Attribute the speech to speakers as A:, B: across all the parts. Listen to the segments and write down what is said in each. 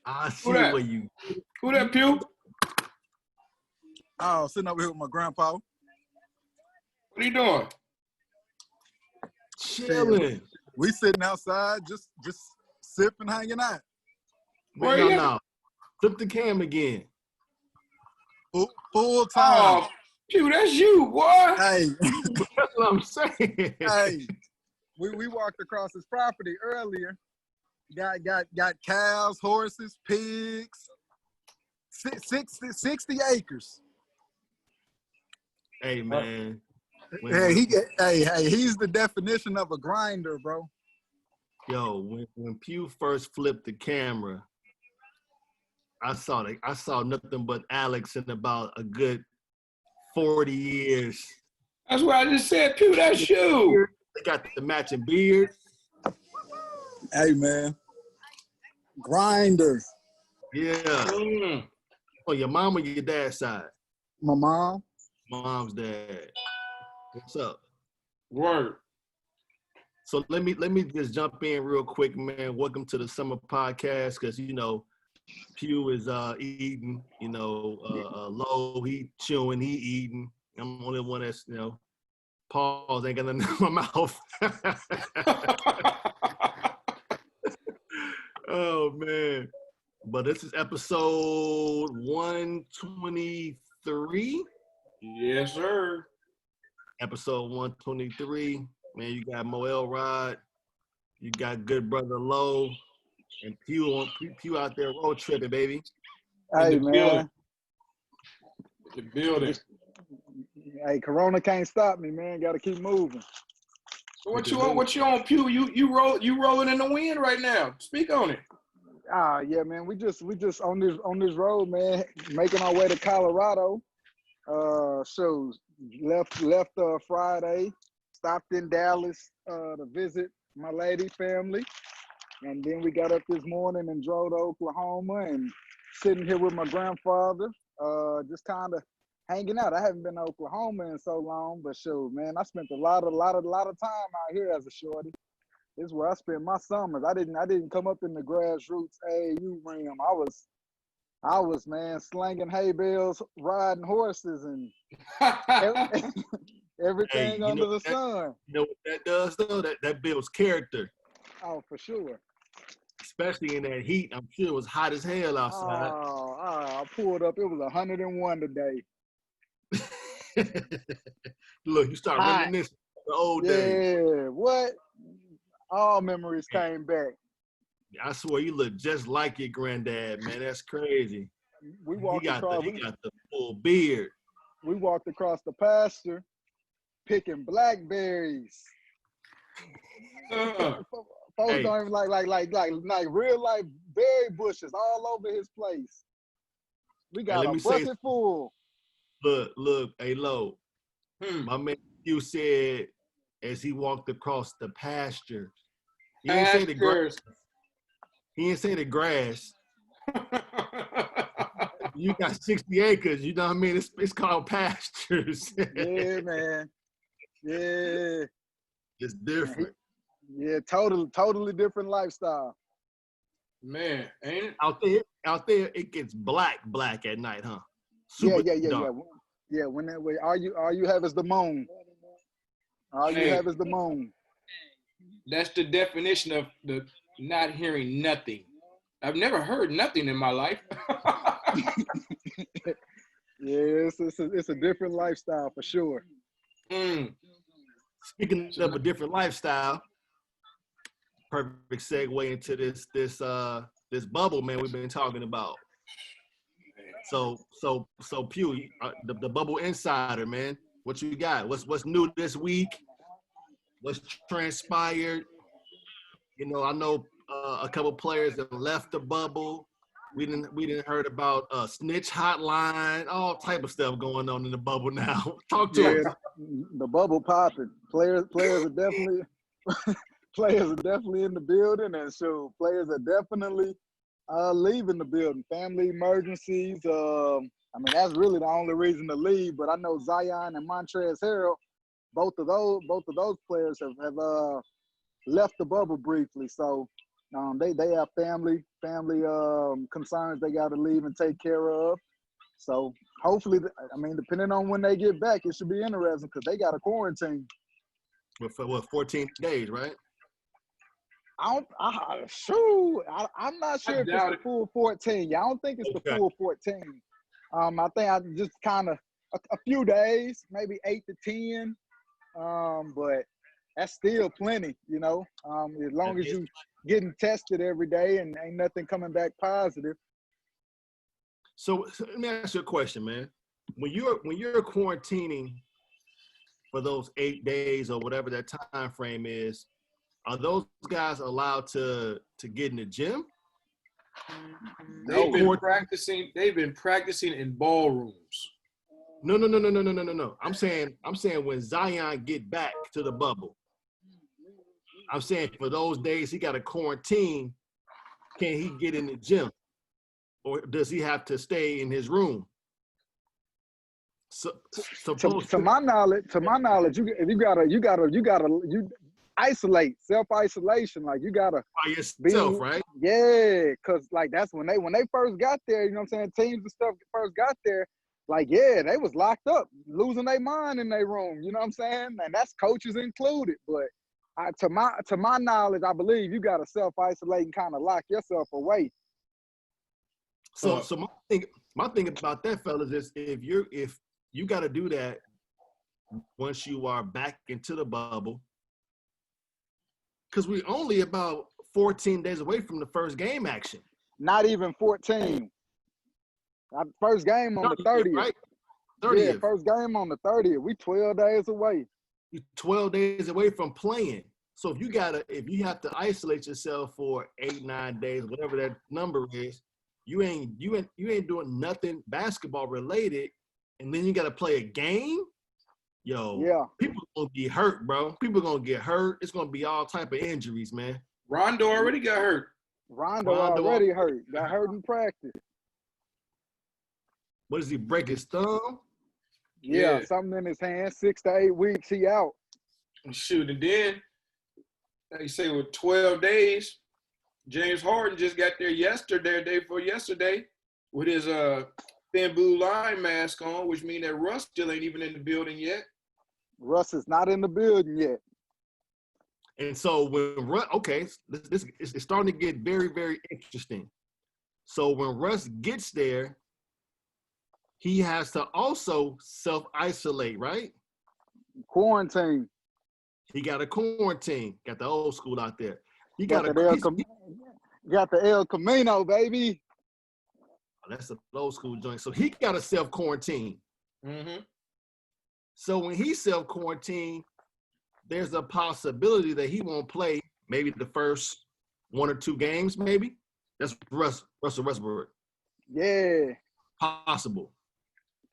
A: I see
B: Who that?
A: where you.
B: Who that, Pew?
C: Oh, sitting over here with my grandpa.
B: What are you doing?
A: Chilling.
C: We sitting outside, just sipping, hanging out.
B: Where
A: Man,
B: you
A: no. Flip the cam again.
C: Full time.
B: Oh, Pew, that's you, boy.
C: Hey,
A: That's what I'm saying.
C: hey. We walked across his property earlier. Got cows, horses, pigs. 60 acres.
A: Hey, man.
C: He's the definition of a grinder, bro.
A: Yo, when Pew first flipped the camera, I saw nothing but Alex in about a good 40 years.
B: That's what I just said, Pew, that's you.
A: They got the matching beard.
C: Hey, man. Grinder.
A: Yeah.
B: Mm.
A: Oh, your mom or your dad's side?
C: My mom.
A: Mom's dad. What's up?
B: Word.
A: So let me just jump in real quick, man. Welcome to the summer podcast, because Pew is eating, Low, he chewing, he eating. I'm the only one that's, pause, ain't got nothing in my mouth. Oh, man. But this is episode 123.
B: Yes, sir.
A: Episode 123. Man, you got Moel Rod. You got good brother Low. And Pew out there road tripping, baby.
C: Hey, man.
B: The building.
C: Hey, Corona can't stop me, man. Got to keep moving.
B: So what you on, Pew? You rolling in the wind right now. Speak on it.
C: Yeah, man. We just on this road, man, making our way to Colorado. So left Friday, stopped in Dallas to visit my lady family, and then we got up this morning and drove to Oklahoma and sitting here with my grandfather, just kind of hanging out. I haven't been to Oklahoma in so long, but shoot, man, I spent a lot of time out here as a shorty. This is where I spent my summers. I didn't come up in the grassroots AAU realm. I was, man, slanging hay bales, riding horses, and everything under the sun.
A: You know what that does, though? That builds character.
C: Oh, for sure.
A: Especially in that heat. I'm sure it was hot as hell outside.
C: Oh, I pulled up. It was 101 today.
A: Look, you start reminiscing the old days.
C: Yeah, what? All memories came back.
A: I swear you look just like your granddad, man. That's crazy.
C: We walked across.
A: He got the full beard.
C: We walked across the pasture, picking blackberries. Folks don't even like real life berry bushes all over his place. We got a bucket full.
A: Look, hey, Lo. My man Hugh said as he walked across the pasture. He didn't say the grass. He didn't say the grass. You got 60 acres, you know what I mean? It's called pastures.
C: Yeah, man. Yeah.
A: It's different.
C: Yeah, totally different lifestyle.
B: Man, ain't it?
A: Out there, it gets black at night, huh?
C: Yeah. Yeah, when that way, all you have is the moon. All you have is the moon.
B: That's the definition of the not hearing nothing. I've never heard nothing in my life.
C: Yeah, it's a different lifestyle for sure.
A: Speaking of a different lifestyle, perfect segue into this bubble, man, we've been talking about. So Pew, the bubble insider, man. What you got? What's new this week? What's transpired? I know a couple players that left the bubble. We didn't heard about snitch hotline, all type of stuff going on in the bubble now. Talk to us.
C: The bubble popping. Players are definitely in the building, and so players are definitely leaving the building. Family emergencies. That's really the only reason to leave. But I know Zion and Montrezl Harrell, both of those players have left the bubble briefly. So, They have family concerns they got to leave and take care of. So hopefully, I mean, depending on when they get back, it should be interesting because they got a quarantine.
A: For what, 14 days, right?
C: I'm not sure if it's the full 14. Yeah, I don't think it's the full 14. I think I just kind of a few days, maybe 8 to 10. But that's still plenty, you know. As long as you getting tested every day and ain't nothing coming back positive.
A: So let me ask you a question, man. When you're quarantining for those 8 days or whatever that time frame is, are those guys allowed to get in the gym?
B: They've been practicing in ballrooms.
A: No. I'm saying when Zion get back to the bubble, I'm saying for those days he got to quarantine, can he get in the gym? Or does he have to stay in his room?
C: To my knowledge, you isolate, self-isolation. Like you gotta
A: by yourself, right?
C: Yeah, cause like that's when they first got there. You know what I'm saying? Teams and stuff first got there. Like yeah, they was locked up, losing their mind in their room. You know what I'm saying? And that's coaches included. But to my knowledge, I believe you gotta self-isolate and kind of lock yourself away.
A: So my thing about that, fellas, is if you got to do that once you are back into the bubble, because we're only about 14 days away from the first game action.
C: Not even 14. First game on the 30th. Right? 30th. Yeah, first game on the 30th. We 12 days away.
A: You're 12 days away from playing. So if you have to isolate yourself for 8-9 days, whatever that number is, you ain't doing nothing basketball related, and then you got to play a game. Yo, yeah. People gonna get hurt, bro. People gonna get hurt. It's gonna be all type of injuries, man.
B: Rondo already got hurt.
C: Rondo already hurt. Got hurt in practice.
A: What does he break his thumb?
C: Yeah, something in his hand. 6 to 8 weeks, he out.
B: Shoot, and then they say with 12 days. James Harden just got there day before yesterday, with his thin blue line mask on, which means that Russ still ain't even in the building yet.
C: Russ is not in the building yet.
A: And so when Russ, this is starting to get very, very interesting. So when Russ gets there, he has to also self-isolate, right?
C: Quarantine.
A: He got a quarantine. Got the old school out there. He
C: got the El Camino, baby.
A: Oh, that's an old school joint. So he got a self-quarantine.
B: Mm-hmm.
A: So when he self-quarantined, there's a possibility that he won't play maybe the first 1 or 2 games, maybe. That's Russell Westbrook.
C: Yeah.
A: Possible.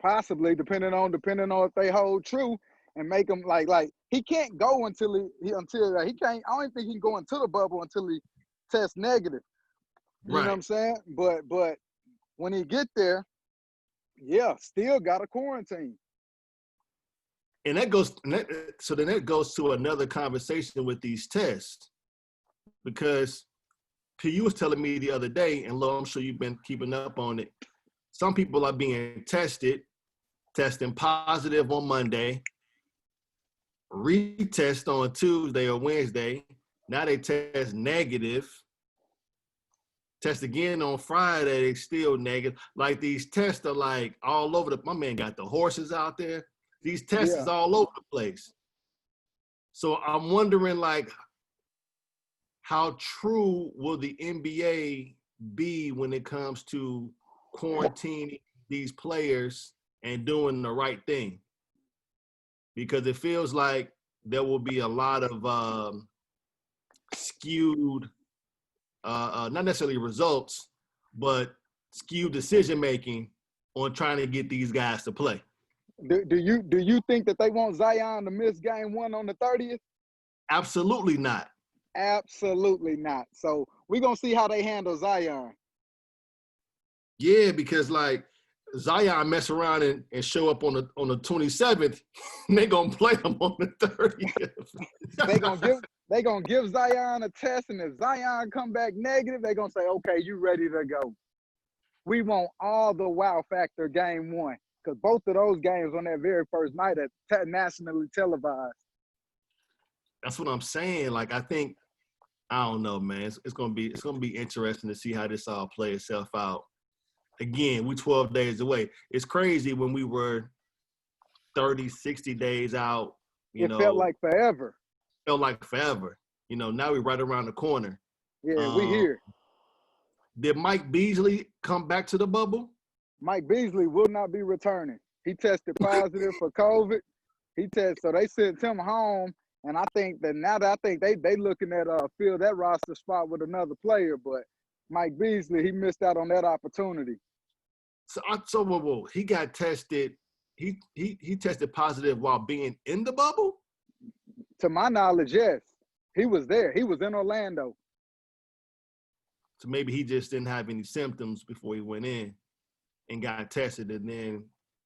C: Possibly, depending on if they hold true and make him like he can't go until he can't. I don't think he can go into the bubble until he tests negative. You know what I'm saying? But when he get there, yeah, still got a quarantine.
A: And that goes to another conversation with these tests, because P.U. was telling me the other day, and Lo, I'm sure you've been keeping up on it. Some people are being testing positive on Monday, retest on Tuesday or Wednesday. Now they test negative. Test again on Friday, they still negative. Like these tests are like all over my man got the horses out there. These tests is all over the place. So I'm wondering, like, how true will the NBA be when it comes to quarantining these players and doing the right thing? Because it feels like there will be a lot of skewed, not necessarily results, but skewed decision-making on trying to get these guys to play.
C: Do you think that they want Zion to miss game 1 on the 30th?
A: Absolutely not.
C: Absolutely not. So we're going to see how they handle Zion.
A: Yeah, because like Zion mess around and show up on the 27th, and they going to play him on the 30th.
C: They gonna give Zion a test, and if Zion come back negative, they gonna say, okay, you ready to go. We want all the wow factor game one, because both of those games on that very first night are nationally televised.
A: That's what I'm saying. Like, I think, I don't know, man. It's gonna be interesting to see how this all plays itself out. Again, we 12 days away. It's crazy when we were 30, 60 days out.
C: It felt like forever.
A: Felt like forever. Now we're right around the corner.
C: Yeah, we here.
A: Did Mike Beasley come back to the bubble?
C: Mike Beasley will not be returning. He tested positive for COVID. So they sent him home. And I think that now that they looking at fill that roster spot with another player, but Mike Beasley, he missed out on that opportunity.
A: So whoa, he got tested. He tested positive while being in the bubble?
C: To my knowledge, yes. He was there. He was in Orlando.
A: So maybe he just didn't have any symptoms before he went in and got tested and then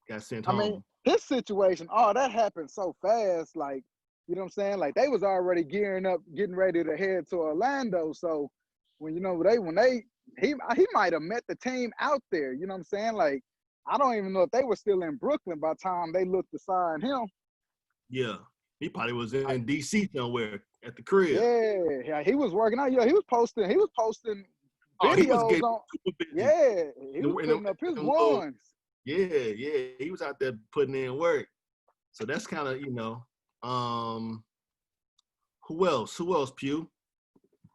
A: got sent home.
C: I mean, his situation, that happened so fast. Like, you know what I'm saying? Like, they was already gearing up, getting ready to head to Orlando. So when he might have met the team out there. You know what I'm saying? Like, I don't even know if they were still in Brooklyn by the time they looked to sign him.
A: Yeah. He probably was in D.C. somewhere at the crib.
C: Yeah, he was working out. Yeah, he was posting videos
A: he was getting
C: on.
A: super busy.
C: Yeah, he was putting up his ones.
A: Yeah, he was out there putting in work. So that's kind of, who else? Pew?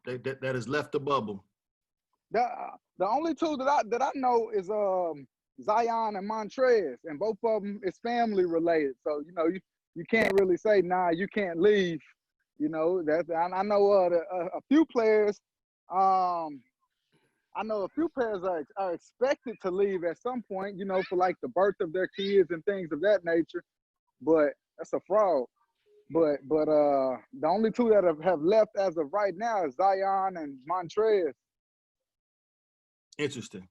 A: That has left the bubble.
C: The only two that I know is Zion and Montrez, and both of them is family related. So you can't really say you can't leave. I know a few players. I know a few players are expected to leave at some point. For like the birth of their kids and things of that nature. But that's a fraud. But the only two that have left as of right now is Zion and Montrez.
A: Interesting.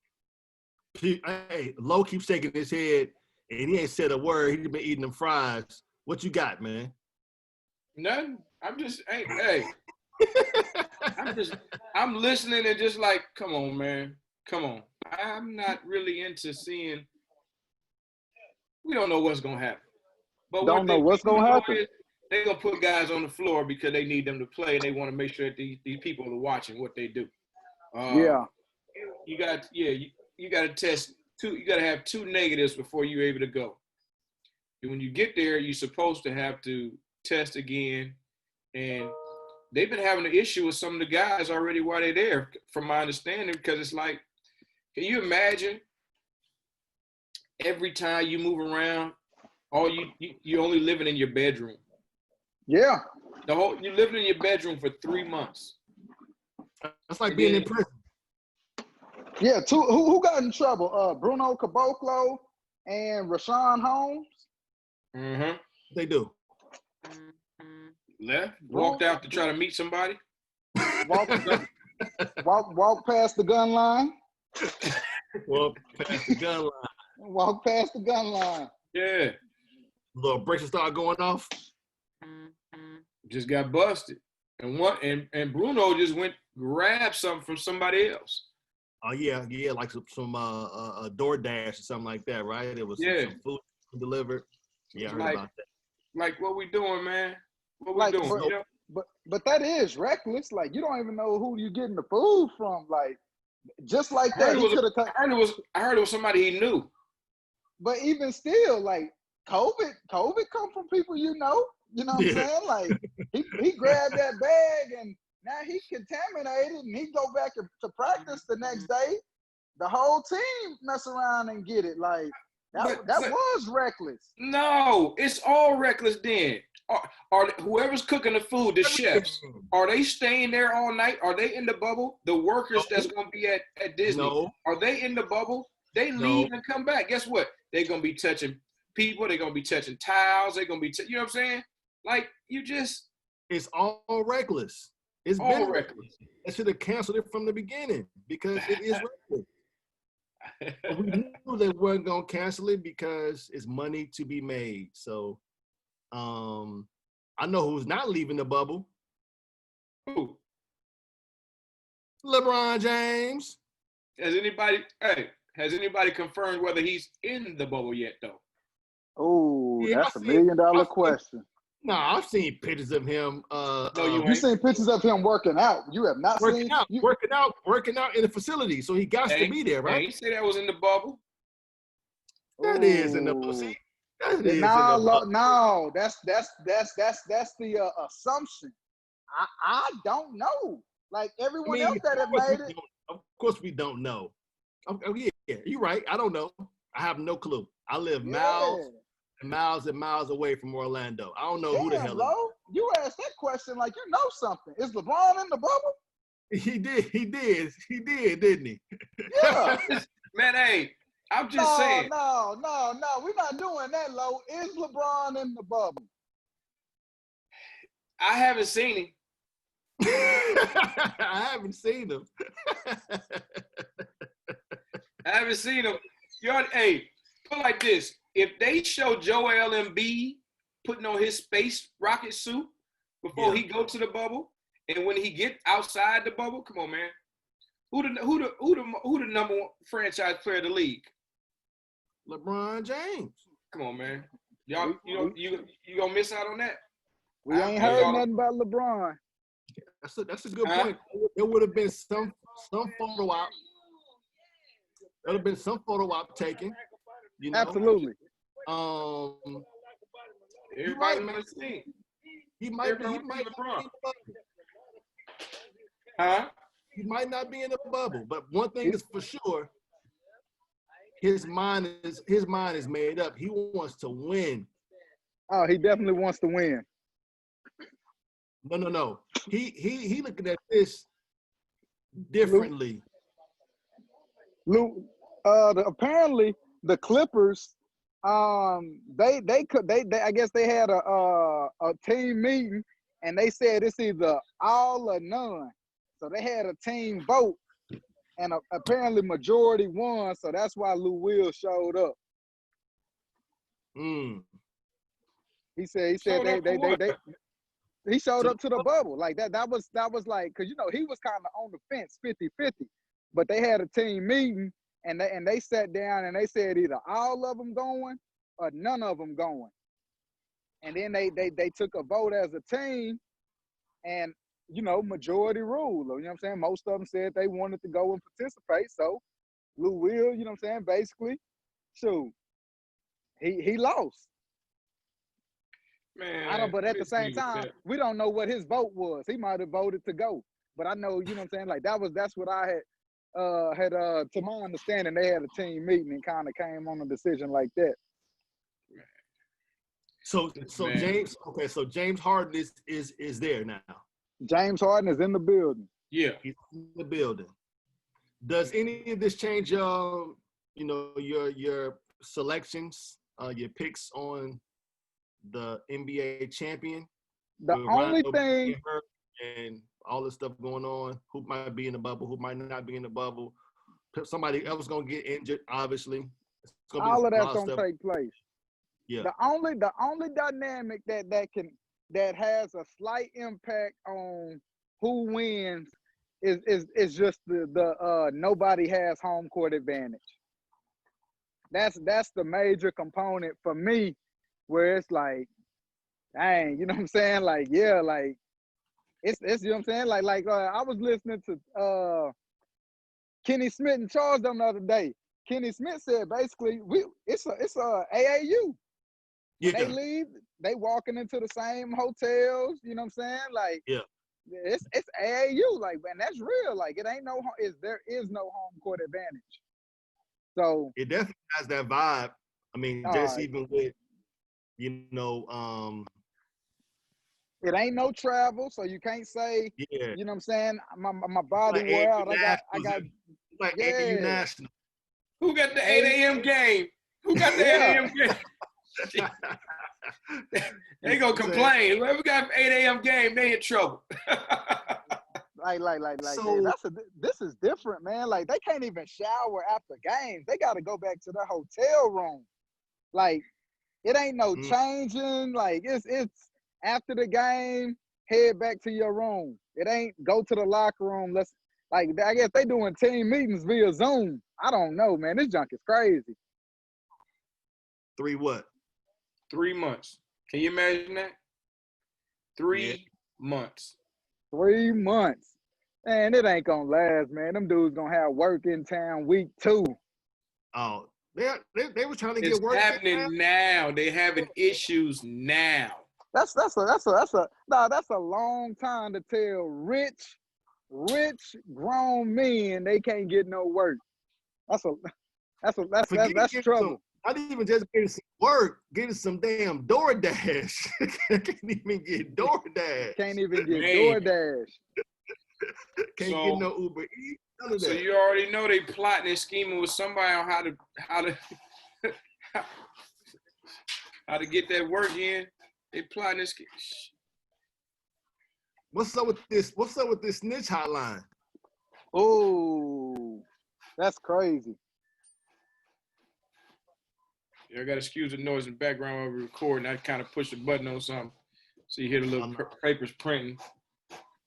A: Hey, Low keeps shaking his head, and he ain't said a word. He's been eating them fries. What you got, man?
B: Nothing. I'm just, hey. I'm listening and just like, come on, man. Come on. I'm not really into seeing, we don't know what's going to happen. But
C: don't know what's going to happen.
B: They're going to put guys on the floor because they need them to play, and they want to make sure that these people are watching what they do.
C: Yeah.
B: You got to test you got to have 2 negatives before you're able to go. And when you get there, you're supposed to have to test again. And they've been having an issue with some of the guys already while they're there, from my understanding, because it's like, can you imagine every time you move around, you're only living in your bedroom?
C: Yeah.
B: You're living in your bedroom for 3 months.
A: That's like being in prison.
C: Yeah, who got in trouble? Bruno Caboclo and Rashawn Holmes.
B: Mm-hmm.
A: They do.
B: Walked out to try to meet somebody.
C: Walk past the gun line.
A: Walk past the gun line.
C: Walk past the gun line.
B: Yeah.
A: Little brakes start going off.
B: Just got busted. And Bruno just went grab something from somebody else.
A: Oh yeah, like some DoorDash or something like that, right? It was some food delivered. Yeah, I heard about that.
B: Like, what we doing, man? What we doing?
C: But that is reckless. Like, you don't even know who you getting the food from. Like, just like that,
B: I heard it was somebody he knew.
C: But even still, like, COVID come from people you know. You know what I'm saying? Like, he grabbed that bag and now he contaminated, and he go back to practice the next day. The whole team mess around and get it. Like, that was reckless.
B: No, it's all reckless then. Are whoever's cooking the food, the chefs, are they staying there all night? Are they in the bubble? The workers that's going to be at Disney, are they in the bubble? They leave and come back. Guess what? They're going to be touching people. They're going to be touching towels. They're going to be, you know what I'm saying? Like,
A: it's all reckless. It's
B: all
A: been
B: reckless.
A: I should have canceled it from the beginning because it is reckless. But we knew they weren't going to cancel it because it's money to be made. So, I know who's not leaving the bubble.
B: Who?
A: LeBron James.
B: Has anybody confirmed whether he's in the bubble yet, though?
C: Oh,
A: Yeah,
C: that's $1 million question.
A: No, I've seen pictures of him.
B: No, you
C: You
B: ain't.
C: seen pictures of him working out. You have not
A: working
C: seen
A: out in the facility. So he got to be there, right?
B: He said that was in the bubble.
A: That is in the bubble.
C: Ooh.
A: See, that is in the bubble.
C: No, that's the assumption. I don't know. Like everyone else that have made it.
A: Of course we don't know. Oh, yeah, you're right. I don't know. I have no clue. I live miles and miles and miles away from Orlando. I don't know who the hell
C: Lo, you asked that question like you know something. Is LeBron in the bubble?
A: He did, didn't he?
C: Yeah.
B: Man, hey, I'm just saying.
C: No. We're not doing that, Lo. Is LeBron in the bubble?
B: I haven't seen him.
A: I haven't seen him.
B: I haven't seen him. Hey, put it like this. If they show Joel Embiid putting on his space rocket suit before he go to the bubble, and when he get outside the bubble, come on, man. Who the number one franchise player of the league?
A: LeBron James.
B: Come on, man. Y'all, you gonna miss out on that?
C: We ain't heard nothing about LeBron.
A: That's a good point. There would have been some photo op. There would have been some photo op taken. You know?
C: Absolutely.
B: Everybody might have seen.
A: He might not be in the bubble.
B: Huh?
A: He might not be in the bubble, but one thing is for sure, his mind is made up. He wants to win.
C: Oh, he definitely wants to win.
A: No. He looking at this differently.
C: Luke, apparently the Clippers, they I guess they had a team meeting and they said it's either all or none. So they had a team vote, and apparently majority won. So that's why Lou Will showed up. He said he showed up to the bubble like that. That was like, because he was kind of on the fence 50-50, but they had a team meeting and they sat down and they said either all of them going or none of them going. And then they took a vote as a team, and majority rule. You know what I'm saying? Most of them said they wanted to go and participate. So Lou Will, you know what I'm saying? Basically, shoot, he lost.
B: Man,
C: but at the same time, we don't know what his vote was. He might have voted to go. But I know, you know what I'm saying? Like that's what I had to my understanding, they had a team meeting and kind of came on a decision like that.
A: So James Harden is there now.
C: James Harden is in the building.
B: Yeah.
A: He's in the building. Does any of this change your selections, your picks on the NBA champion?
C: The only thing
A: and all this stuff going on, who might be in the bubble, who might not be in the bubble, somebody else gonna get injured, obviously.
C: All of that's gonna take place.
A: Yeah.
C: The only dynamic that has a slight impact on who wins is just the nobody has home court advantage. That's the major component for me, where it's like, dang, you know what I'm saying? Like, yeah, like it's you know what I'm saying? Like I was listening to Kenny Smith and Charles the other day. Kenny Smith said basically it's a AAU. When they leave, they walking into the same hotels, you know what I'm saying? Like, it's AAU, like, and that's real. Like, there is no home court advantage. So
A: it definitely has that vibe. I mean, just even with,
C: it ain't no travel, so you can't say, you know what I'm saying? My body
A: like
C: wore out. I got
A: like AAU National.
B: Who got the 8 a.m. game? Who got the 8 a.m. game? They gonna complain. Whoever got an 8 a.m. game, they in trouble.
C: So, this is different, man. Like, they can't even shower after games. They got to go back to their hotel room. Like, it ain't no changing. Like, it's after the game. head back to your room. It ain't go to the locker room. Let's like I guess they doing team meetings via Zoom. I don't know, man. This junk is crazy.
A: 3 what?
B: 3 months. Can you imagine that? 3 months.
C: 3 months. Man, it ain't gonna last, man. Them dudes gonna have work in town week 2.
A: Oh, they were trying to
B: It's
A: get work.
B: happening now. They having issues now.
C: That's a long time to tell rich grown men they can't get no work. That's trouble.
A: Not even just getting some work, getting some damn DoorDash. Can't even get DoorDash.
C: Can't even get DoorDash.
A: Can't get no Uber Eats. None of that.
B: So you already know they plotting and scheming with somebody on how to get that work in. They plotting and scheming.
A: What's up with this? What's up with this snitch hotline?
C: Oh, that's crazy.
B: Yeah, I got to excuse the noise in the background while we're recording. I kind of push the button on something, so you hear the little papers printing.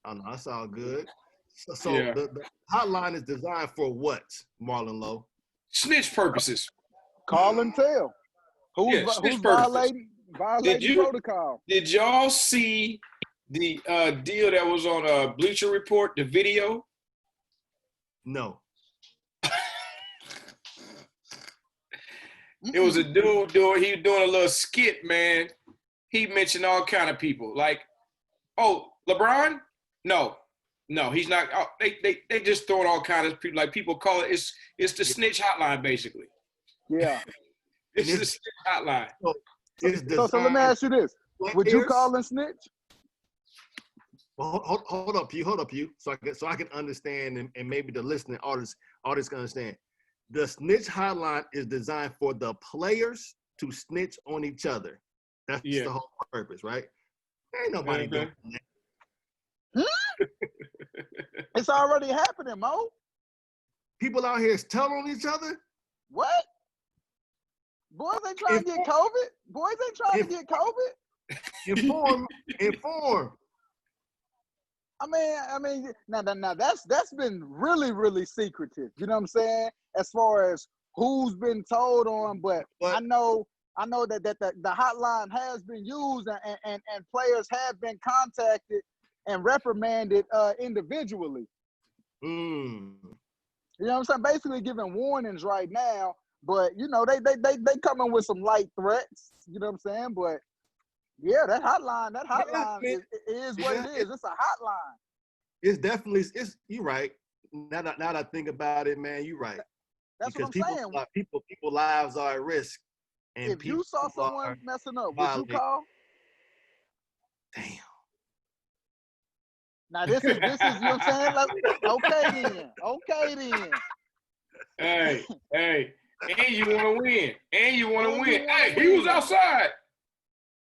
A: Oh no, that's all good. So
B: Yeah.
A: the hotline is designed for what, Marlon Lowe?
B: Snitch purposes.
C: Call and tell. Who's violating protocol?
B: Did y'all see the deal that was on Bleacher Report, the video?
A: No.
B: It was a dude he was doing a little skit, man. He mentioned all kind of people. Like, oh, LeBron? No, he's not. Oh, they just throwing all kinds of people. Like people call it. It's the snitch hotline, basically.
C: Yeah.
B: It's the snitch hotline.
C: So let me ask you this: would you call and snitch?
A: Well, hold up, you. So I can understand, and maybe the listening artists can understand. The snitch hotline is designed for the players to snitch on each other. That's the whole purpose, right? Ain't nobody doing that.
C: It's already happening, Mo.
A: People out here is telling on each other?
C: What? Boys ain't trying to get COVID. Boys ain't trying to get COVID.
A: Inform.
C: I mean, now that's been really, really secretive. You know what I'm saying? As far as who's been told on, but I know that the hotline has been used and players have been contacted and reprimanded individually.
A: Mm.
C: You know what I'm saying? Basically giving warnings right now, but you know they coming with some light threats. You know what I'm saying? But yeah, that hotline is what it is. It's a hotline.
A: It's definitely you're right. Now that I think about it, man, you're right.
C: That's
A: because
C: what I'm saying.
A: People lives are at risk. And
C: if you saw someone messing up, would you call?
A: Damn.
C: Now this is you know what I'm saying? Like, okay then.
B: Hey, and you want to win. Hey, he was outside.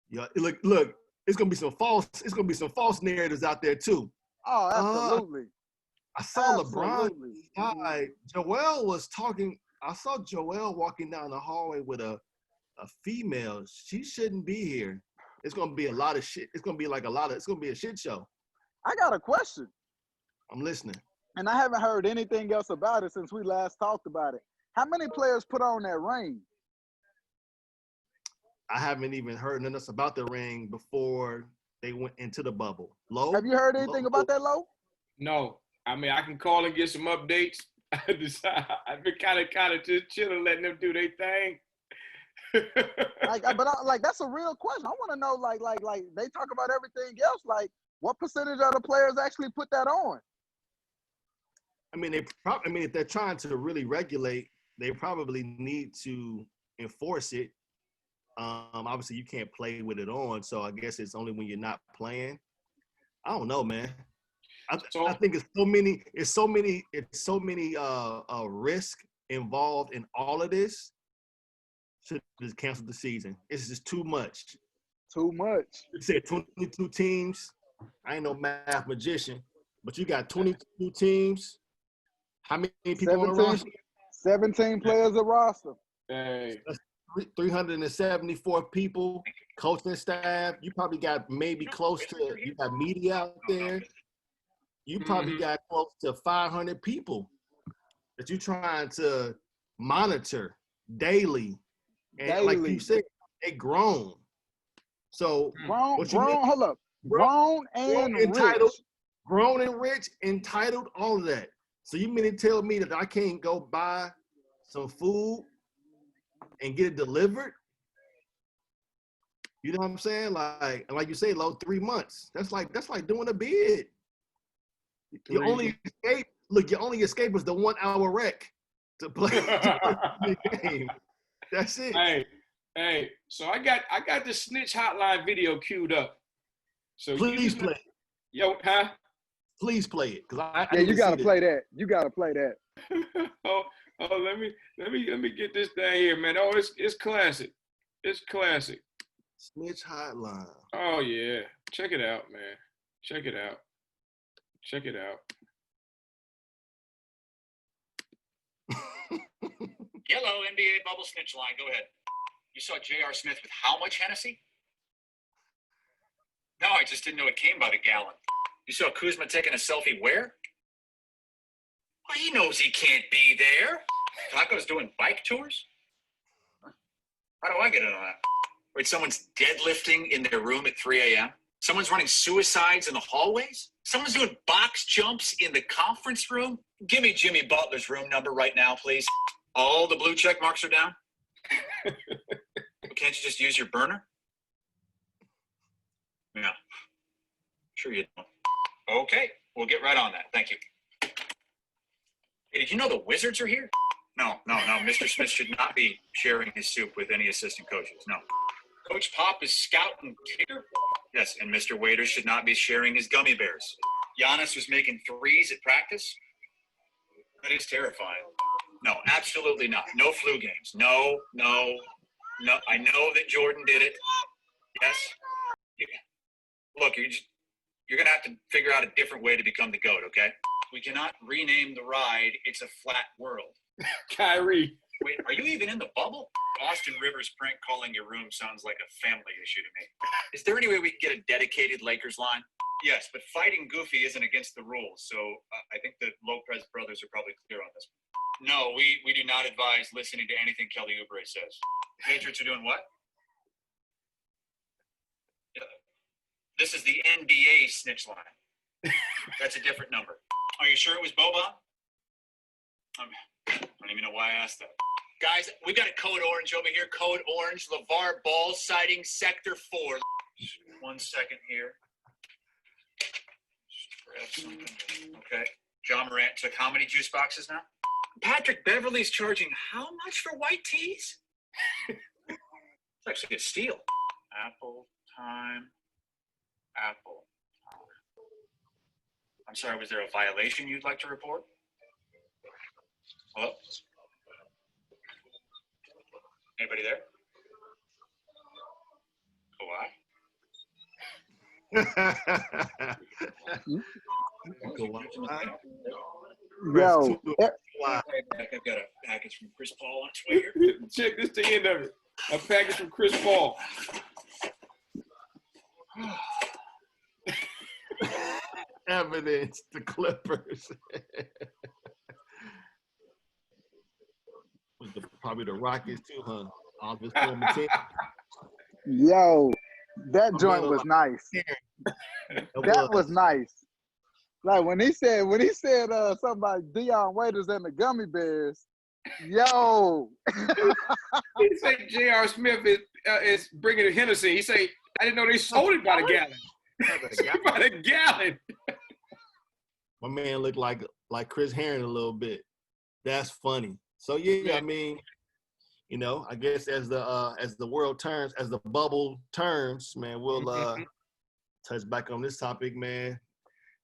A: Yeah, look, it's gonna be some false narratives out there too.
C: Oh, absolutely.
A: I saw LeBron side. Joel was talking. I saw Joel walking down the hallway with a female. She shouldn't be here. It's gonna be a lot of shit. It's gonna be a shit show.
C: I got a question.
A: I'm listening.
C: And I haven't heard anything else about it since we last talked about it. How many players put on that ring?
A: I haven't even heard nothing else about the ring before they went into the bubble. Low?
C: Have you heard anything about that, Low?
B: No. I mean, I can call and get some updates. I've been kind of just chilling, letting them do their thing.
C: But that's a real question. I want to know, like they talk about everything else. Like, what percentage of the players actually put that on?
A: I mean, if they're trying to really regulate, they probably need to enforce it. Obviously, you can't play with it on, so I guess it's only when you're not playing. I don't know, man. I think it's so many risk involved in all of this. Should just cancel the season. It's just too much.
C: Too much.
A: You said 22 teams. I ain't no math magician, but you got 22 teams. How many people on the roster?
C: 17 players a roster.
B: Hey.
A: That's 374 people. coaching staff. You probably got maybe close to, you got media out there. You probably got close to 500 people that you're trying to monitor daily. And like you said, they grown. So
C: hold up. Grown and
A: entitled,
C: rich.
A: grown and rich, entitled, all of that. So you mean to tell me that I can't go buy some food and get it delivered? You know what I'm saying? Like you say, Lo, 3 months. That's like doing a bid. Your only escape was the 1 hour rec to play the game. That's it.
B: Hey. So I got the snitch hotline video queued up. So
A: please play it.
B: Yo, huh?
A: Please play it, cause I
C: you gotta play that. You gotta play that.
B: oh, let me get this thing here, man. Oh, it's classic. It's classic.
A: Snitch hotline.
B: Oh yeah, check it out, man. Check it out.
D: Yellow NBA bubble snitch line. Go ahead. You saw J.R. Smith with how much Hennessy? No, I just didn't know it came by the gallon. You saw Kuzma taking a selfie where? Well, he knows he can't be there. Taco's doing bike tours? How do I get in on that? Wait, someone's deadlifting in their room at 3 a.m.? Someone's running suicides in the hallways? Someone's doing box jumps in the conference room? Give me Jimmy Butler's room number right now, please. All the blue check marks are down? Can't you just use your burner? Yeah. Sure you don't. Okay, we'll get right on that. Thank you. Hey, did you know the Wizards are here? No. Mr. Smith should not be sharing his soup with any assistant coaches. No. Coach Pop is scouting kicker? Yes, and Mr. Waiter should not be sharing his gummy bears. Giannis was making threes at practice? That is terrifying. No, absolutely not. No flu games. No. I know that Jordan did it. Yes. Look, you're going to have to figure out a different way to become the GOAT, okay? We cannot rename the ride It's a Flat World.
B: Kyrie.
D: Wait, are you even in the bubble? Austin Rivers prank calling your room sounds like a family issue to me. Is there any way we can get a dedicated Lakers line? Yes, but fighting Goofy isn't against the rules, so I think the Lopez brothers are probably clear on this. No, we do not advise listening to anything Kelly Oubre says. Patriots are doing what? This is the NBA snitch line. That's a different number. Are you sure it was Boban? I don't even know why I asked that. Guys, we got a code orange over here. Code orange, LeVar Ball sighting sector 4. 1 second here. Just grab something. Okay. John Morant took how many juice boxes now? Patrick Beverly's charging how much for white teas? It's actually a steal. Apple time. I'm sorry, was there a violation you'd like to report? Hello? Anybody there? Kawhi?
C: Yo,
D: I've got a package from Chris Paul on its way here.
B: Check this, the end of it. A package from Chris Paul.
A: Evidence, the Clippers. Probably the Rockets too, huh? All this former team.
C: Yo, that joint was nice. That was nice. Like when he said something about Deion Waiters and the gummy bears. Yo.
B: He said J.R. Smith is bringing Hennessy. He say, I didn't know they sold it by the gallon. By the gallon.
A: My man looked like Chris Herring a little bit. That's funny. So yeah, I mean, you know, I guess as the world turns, as the bubble turns, man, we'll touch back on this topic, man.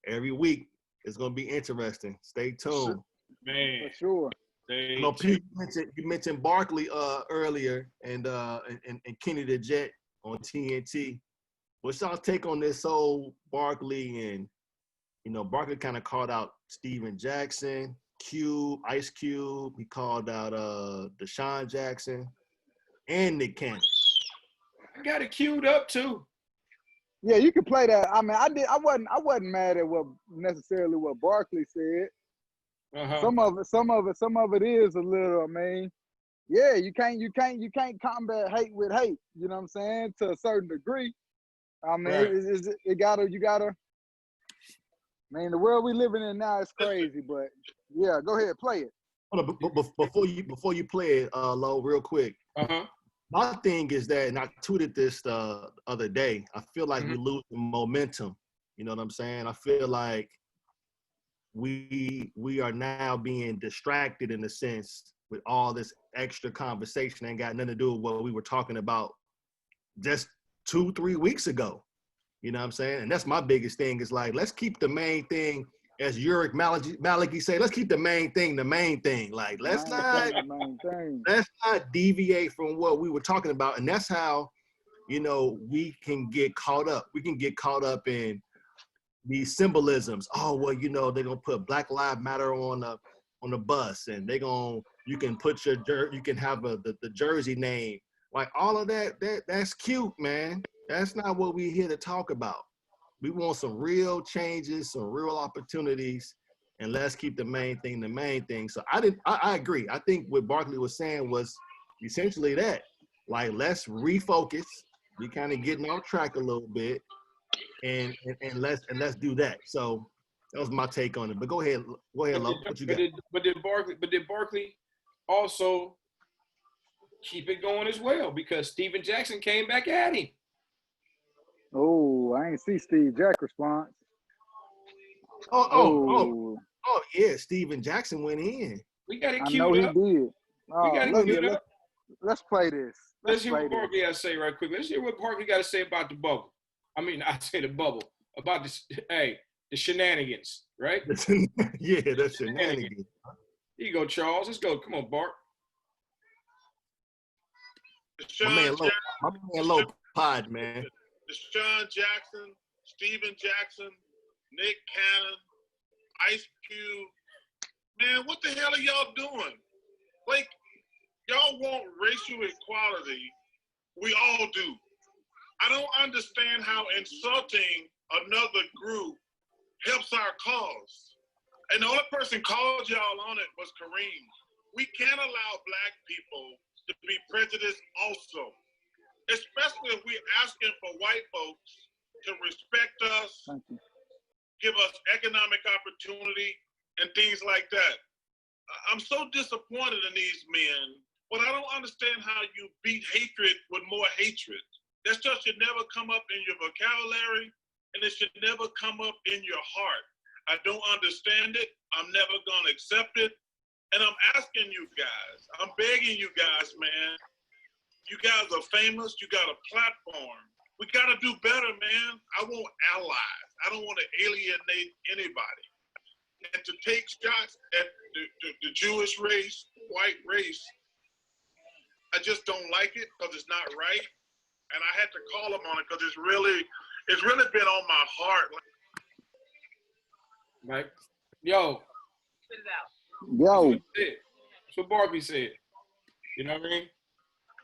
A: Every week it's gonna be interesting. Stay tuned,
B: man.
C: For sure.
A: You know, Pete, you mentioned Barkley earlier, and Kenny the Jet on TNT. What's y'all's take on this whole Barkley and, you know, Barkley kind of called out DeSean Jackson, Ice Cube. He called out DeSean Jackson and Nick Cannon.
B: got it queued up too.
C: Yeah, you can play that. I mean, I wasn't mad at what necessarily what Barkley said. Some of it is a little. I mean, yeah, you can't combat hate with hate. You know what I'm saying? To a certain degree. I mean,
B: Right.
C: you gotta. I mean, the world we living in now is crazy, but yeah, go ahead, play it.
A: Hold on, before you play it, Lo, real quick. My thing is that, and I tweeted this the other day, I feel like we lose momentum. You know what I'm saying? I feel like we are now being distracted in a sense with all this extra conversation ain't got nothing to do with what we were talking about just 2-3 weeks ago. You know what I'm saying? And that's my biggest thing is like, let's keep the main thing, as Yurik Maliki say, let's keep the main thing. Like, let's not deviate from what we were talking about. And that's how, you know, we can get caught up. We can get caught up in these symbolisms. Oh, well, you know, they're going to put Black Lives Matter on the bus, and you can put you can have the jersey name. Like all of that's cute, man. That's not what we're here to talk about. We want some real changes, some real opportunities, and let's keep the main thing. So I agree. I think what Barkley was saying was essentially that. Like, let's refocus. We kind of getting off track a little bit, and let's do that. So that was my take on it. But go ahead, Lo. What you got?
B: But did Barkley also keep it going as well? Because Steven Jackson came back at him.
C: Oh, I ain't see Steve Jack response.
A: Oh, yeah, Steven Jackson went in.
B: We got it
C: I
B: queued
C: know he
B: up.
C: did.
B: We got it queued up.
C: Let's play this.
B: Let's hear what Barkley got to say right quick. Let's hear what Barkley got to say about the bubble. I mean, I say the bubble. About the shenanigans, right?
A: Yeah, the shenanigans.
B: Here you go, Charles. Let's go. Come on, Bart.
A: My man Low Pod, man.
E: DeSean Jackson, Steven Jackson, Nick Cannon, Ice Cube. Man, what the hell are y'all doing? Like, y'all want racial equality. We all do. I don't understand how insulting another group helps our cause. And the only person called y'all on it was Kareem. We can't allow Black people to be prejudiced also, especially if we're asking for white folks to respect us, give us economic opportunity, and things like that. I'm so disappointed in these men, but I don't understand how you beat hatred with more hatred. That stuff should never come up in your vocabulary, and it should never come up in your heart. I don't understand it. I'm never going to accept it. And I'm asking you guys, I'm begging you guys, man. You guys are famous. You got a platform. We got to do better, man. I want allies. I don't want to alienate anybody. And to take shots at the Jewish race, white race, I just don't like it because it's not right. And I had to call them on it because it's really been on my heart.
B: Right. Yo.
C: Spit it out. Yo.
B: That's what Barkley said. You know what I mean?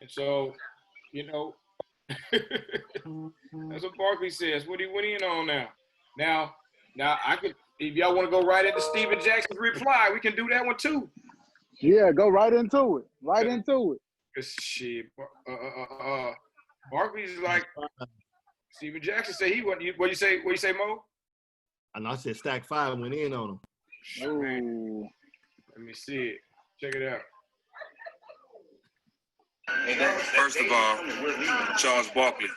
B: And so, you know, that's what Barkley says. What he went in on now. Now I could, if y'all want to go right into Steven Jackson's reply, we can do that one too.
C: Yeah, go right into it.
B: Cause shit, Barkley's like Steven Jackson said he wasn't. What you say, Mo?
A: And I said Stack 5 went in on him.
C: Oh.
B: Let me see it. Check it out.
F: First of all, Charles Barkley,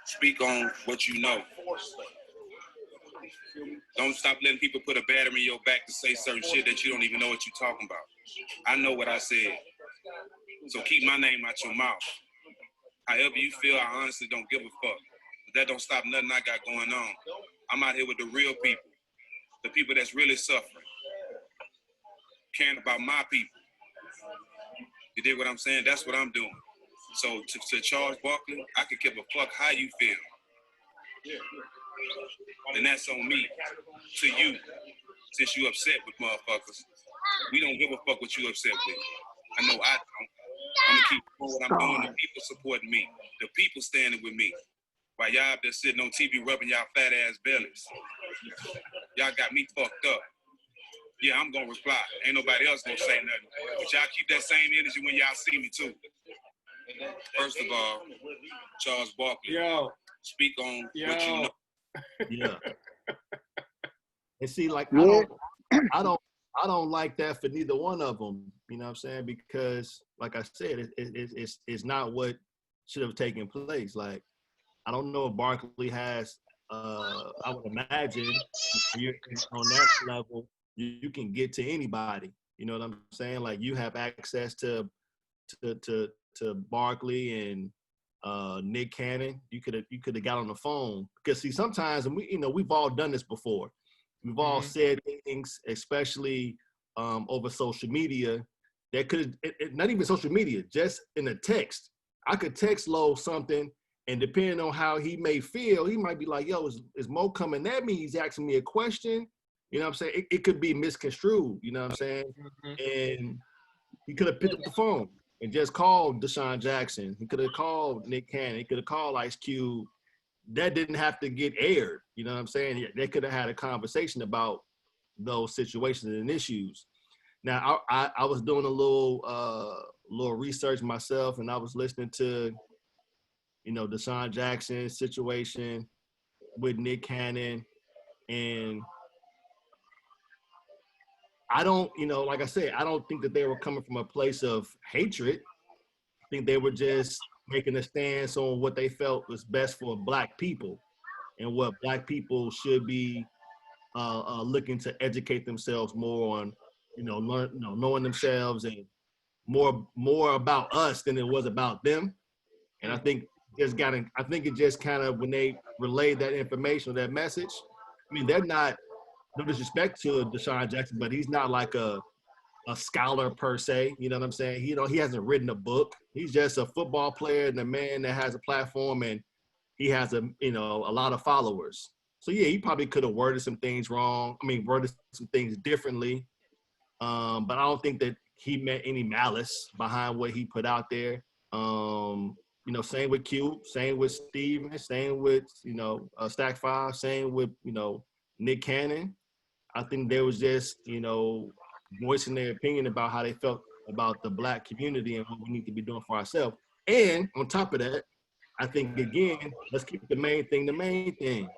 F: speak on what you know. Don't stop letting people put a battery in your back to say certain shit that you don't even know what you're talking about. I know what I said. So keep my name out your mouth. However you feel, I honestly don't give a fuck. But that don't stop nothing I got going on. I'm out here with the real people. The people that's really suffering. Caring about my people. You dig what I'm saying? That's what I'm doing. So to Charles Barkley, I could give a fuck how you feel. And that's on me. To you, since you upset with motherfuckers, we don't give a fuck what you upset with. I know I don't. I'm gonna keep doing what I'm doing. The people supporting me. The people standing with me. While y'all up there sitting on TV rubbing y'all fat ass bellies. Y'all got me fucked up. Yeah, I'm gonna reply. Ain't nobody else gonna say nothing. But y'all keep that same energy when y'all see me too. First of all, Charles Barkley, speak on what you know.
A: Yeah. And see, like,
C: Yeah.
A: I don't like that for neither one of them. You know what I'm saying? Because, like I said, it's not what should have taken place. Like, I don't know if Barkley has. I would imagine if you're on that level, you can get to anybody. You know what I'm saying? Like, you have access to Barkley and Nick Cannon. You could have got on the phone, because see, sometimes, and we've all done this before. We've all said things, especially over social media, that could not even social media, just in a text. I could text Lo something, and depending on how he may feel, he might be like, "Yo, is Mo coming at me? He's asking me a question." You know what I'm saying? It could be misconstrued. You know what I'm saying? And he could have picked up the phone and just called DeSean Jackson. He could have called Nick Cannon. He could have called Ice Cube. That didn't have to get aired. You know what I'm saying? They could have had a conversation about those situations and issues. Now, I was doing a little research myself, and I was listening to, DeSean Jackson's situation with Nick Cannon, and I don't, like I said, I don't think that they were coming from a place of hatred. I think they were just making a stance on what they felt was best for Black people and what Black people should be looking to educate themselves more on, knowing themselves and more about us than it was about them. And I think it just kind of, when they relayed that information or that message, I mean, they're not, no disrespect to DeSean Jackson, but he's not like a scholar per se. You know what I'm saying? He hasn't written a book. He's just a football player and a man that has a platform, and he has a lot of followers. So yeah, he probably could have worded some things wrong. I mean, worded some things differently. But I don't think that he meant any malice behind what he put out there. Same with Cube, same with Steven, same with, Stack 5, same with, Nick Cannon. I think they was just, voicing their opinion about how they felt about the Black community and what we need to be doing for ourselves. And on top of that, I think, again, let's keep the main thing.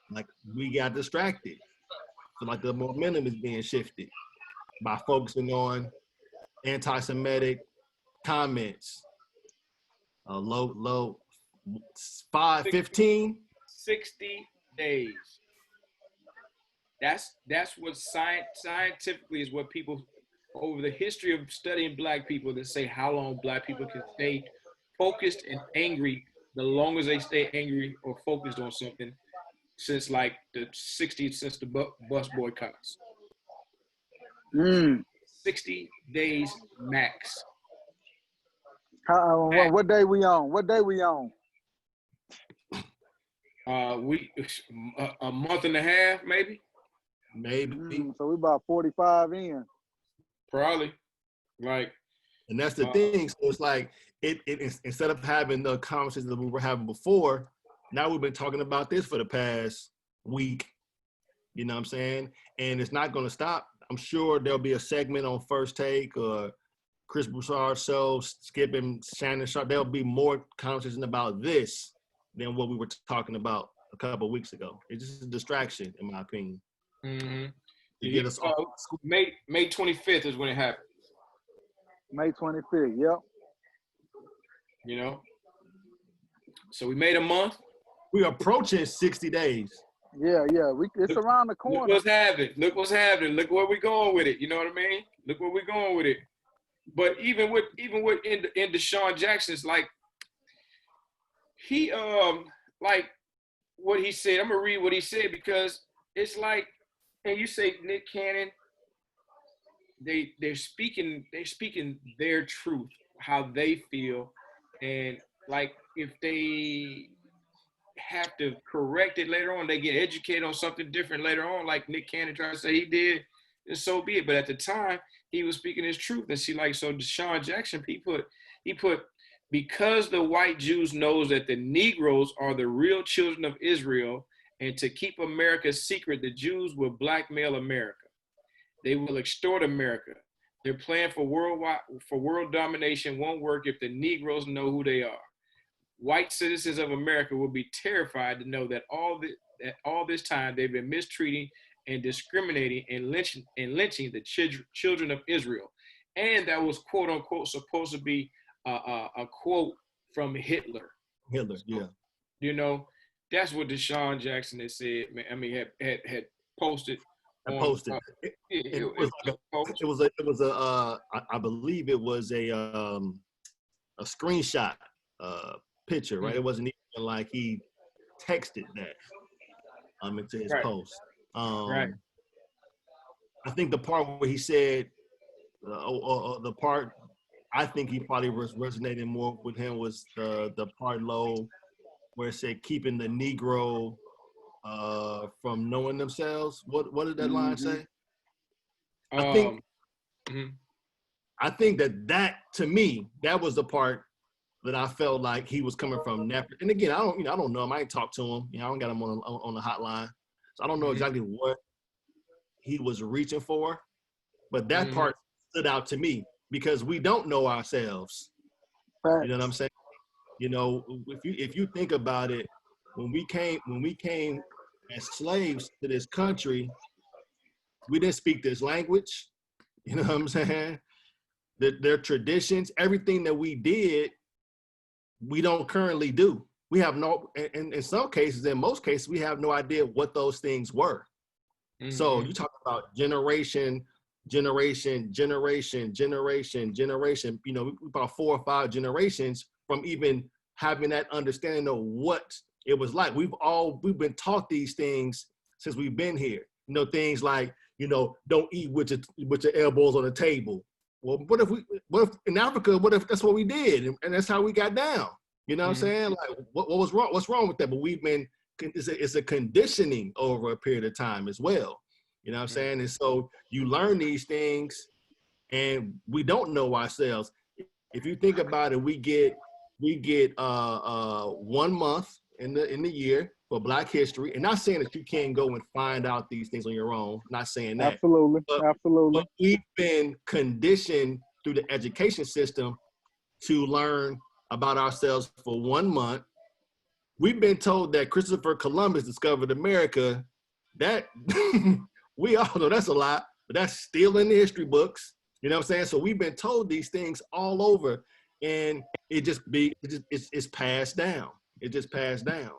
A: Like, we got distracted. So, like, the momentum is being shifted by focusing on anti-Semitic comments. Low 5-15.
B: 60 days. That's what scientifically is what people, over the history of studying Black people, that say how long Black people can stay focused and angry, the longest they stay angry or focused on something, since like the 60s, since the bus boycotts. 60 days max.
C: What day we on?
B: We a month and a half, maybe.
C: So we about 45 in.
B: Probably. Like.
A: And that's the thing. So it's like it instead of having the conversations that we were having before, now we've been talking about this for the past week. You know what I'm saying? And it's not going to stop. I'm sure there'll be a segment on First Take or Chris Broussard's show, Skip and Shannon Sharp. There'll be more conversation about this than what we were talking about a couple of weeks ago. It's just a distraction, in my opinion.
B: Mm-hmm.
A: To get us all.
B: May 25th is when it happened.
C: May 25th, yep.
B: So we made a month.
A: We're approaching 60 days.
C: Yeah. It's around the corner.
B: Look what's happening. Look where we're going with it. You know what I mean? Look where we're going with it. But even with in DeSean Jackson's, like, he like what he said. I'm gonna read what he said, because it's like, and you say Nick Cannon, they're speaking their truth, how they feel, and like if they have to correct it later on, they get educated on something different later on, like Nick Cannon tried to say he did, and so be it. But at the time, he was speaking his truth. And see, like, so DeSean Jackson, he put because the white Jews knows that the Negroes are the real children of Israel, and to keep America secret, the Jews will blackmail America. They will extort America. Their plan for world domination won't work if the Negroes know who they are. White citizens of America will be terrified to know that all this time they've been mistreating and discriminating and lynching the children of Israel. And that was quote unquote supposed to be a quote from Hitler.
A: Hitler, yeah.
B: You know, that's what DeSean Jackson had said. Man, I mean, had posted.
A: I posted. I believe it was a screenshot picture, right? It wasn't even like he texted that into his post.
B: Right.
A: I think the part where he said the part I think he probably was resonating more with him was the part low where it said keeping the Negro from knowing themselves. What did that line say? I think that to me, that was the part that I felt like he was coming from. And again, I don't know him. I ain't talked to him. I don't got him on the hotline, so I don't know exactly what he was reaching for. But that part stood out to me because we don't know ourselves.
C: Right.
A: You know what I'm saying? You know, if you think about it, when we came as slaves to this country, we didn't speak this language. You know what I'm saying? Their traditions, everything that we did, we don't currently do. We have no, in some cases, in most cases, we have no idea what those things were. So you talk about generation, you know, about 4 or 5 generations from even having that understanding of what it was like. We've been taught these things since we've been here. You know, things like, you know, don't eat with your elbows on the table. Well, what if in Africa, what if that's what we did? And that's how we got down. You know what I'm saying? Like, what was wrong? What's wrong with that? But it's a conditioning over a period of time as well. You know what I'm saying? And so you learn these things and we don't know ourselves. If you think about it, we get 1 month in the year for Black History. And not saying that you can't go and find out these things on your own. Not saying that.
C: Absolutely.
A: But we've been conditioned through the education system to learn about ourselves for 1 month. We've been told that Christopher Columbus discovered America. That we all know that's a lie, but that's still in the history books. You know what I'm saying? So we've been told these things all over, and it's passed down. It just passed down.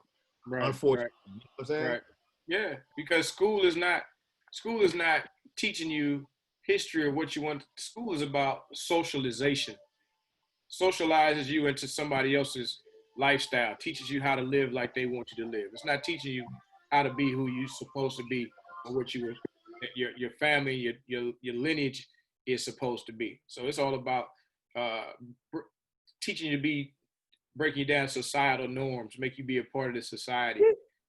B: Right.
A: Unfortunately.
B: Right.
A: You know what I'm saying?
B: Right. Yeah, because school is not teaching you history or what you want. School is about socialization. Socializes you into somebody else's lifestyle, teaches you how to live like they want you to live. It's not teaching you how to be who you're supposed to be or what your family, your lineage is supposed to be. So it's all about teaching you to be, breaking down societal norms, make you be a part of the society.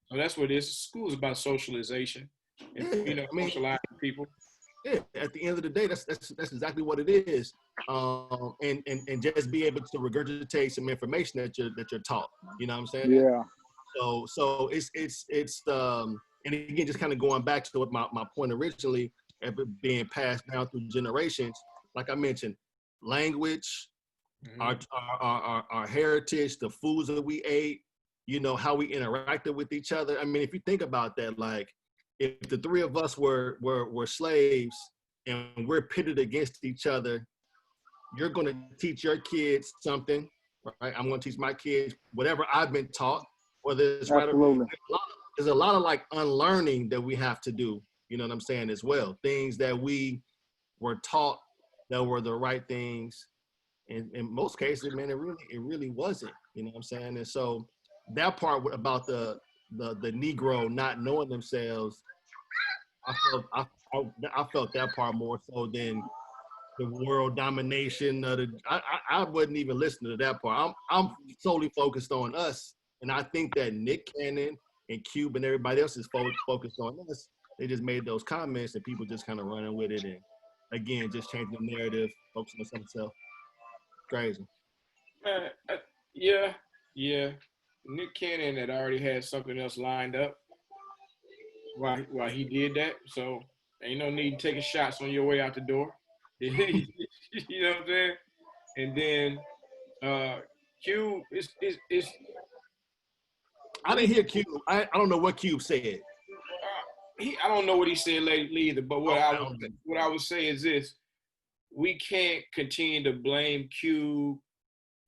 B: So that's what it is. School is about socialization and socializing people.
A: Yeah, at the end of the day, that's exactly what it is. And just be able to regurgitate some information that you're taught. You know what I'm saying?
C: Yeah.
A: So it's and again, just kind of going back to what my point originally, being passed down through generations. Like I mentioned, language, our heritage, the foods that we ate, you know, how we interacted with each other. I mean, if you think about that, like if the 3 of us were slaves and we're pitted against each other, you're going to teach your kids something, right? I'm going to teach my kids whatever I've been taught, whether it's right or wrong. There's a lot of like unlearning that we have to do, you know what I'm saying, as well. Things that we were taught that were the right things. And in most cases, man, it really wasn't, you know what I'm saying? And so that part about the Negro not knowing themselves, I felt that part more so than the world domination of I wouldn't even listen to that part. I'm solely focused on us, and I think that Nick Cannon and Cube and everybody else is focused on us. They just made those comments, and people just kind of running with it, and again, just changing the narrative, focusing on themselves. Crazy.
B: Man, yeah. Nick Cannon had already had something else lined up while he did that. So ain't no need taking shots on your way out the door. You know what I'm saying? And then Q is
A: I didn't hear Cube. I don't know what Cube said.
B: I don't know what he said lately either. But
A: Oh, I don't know.
B: what I would say is this: we can't continue to blame Q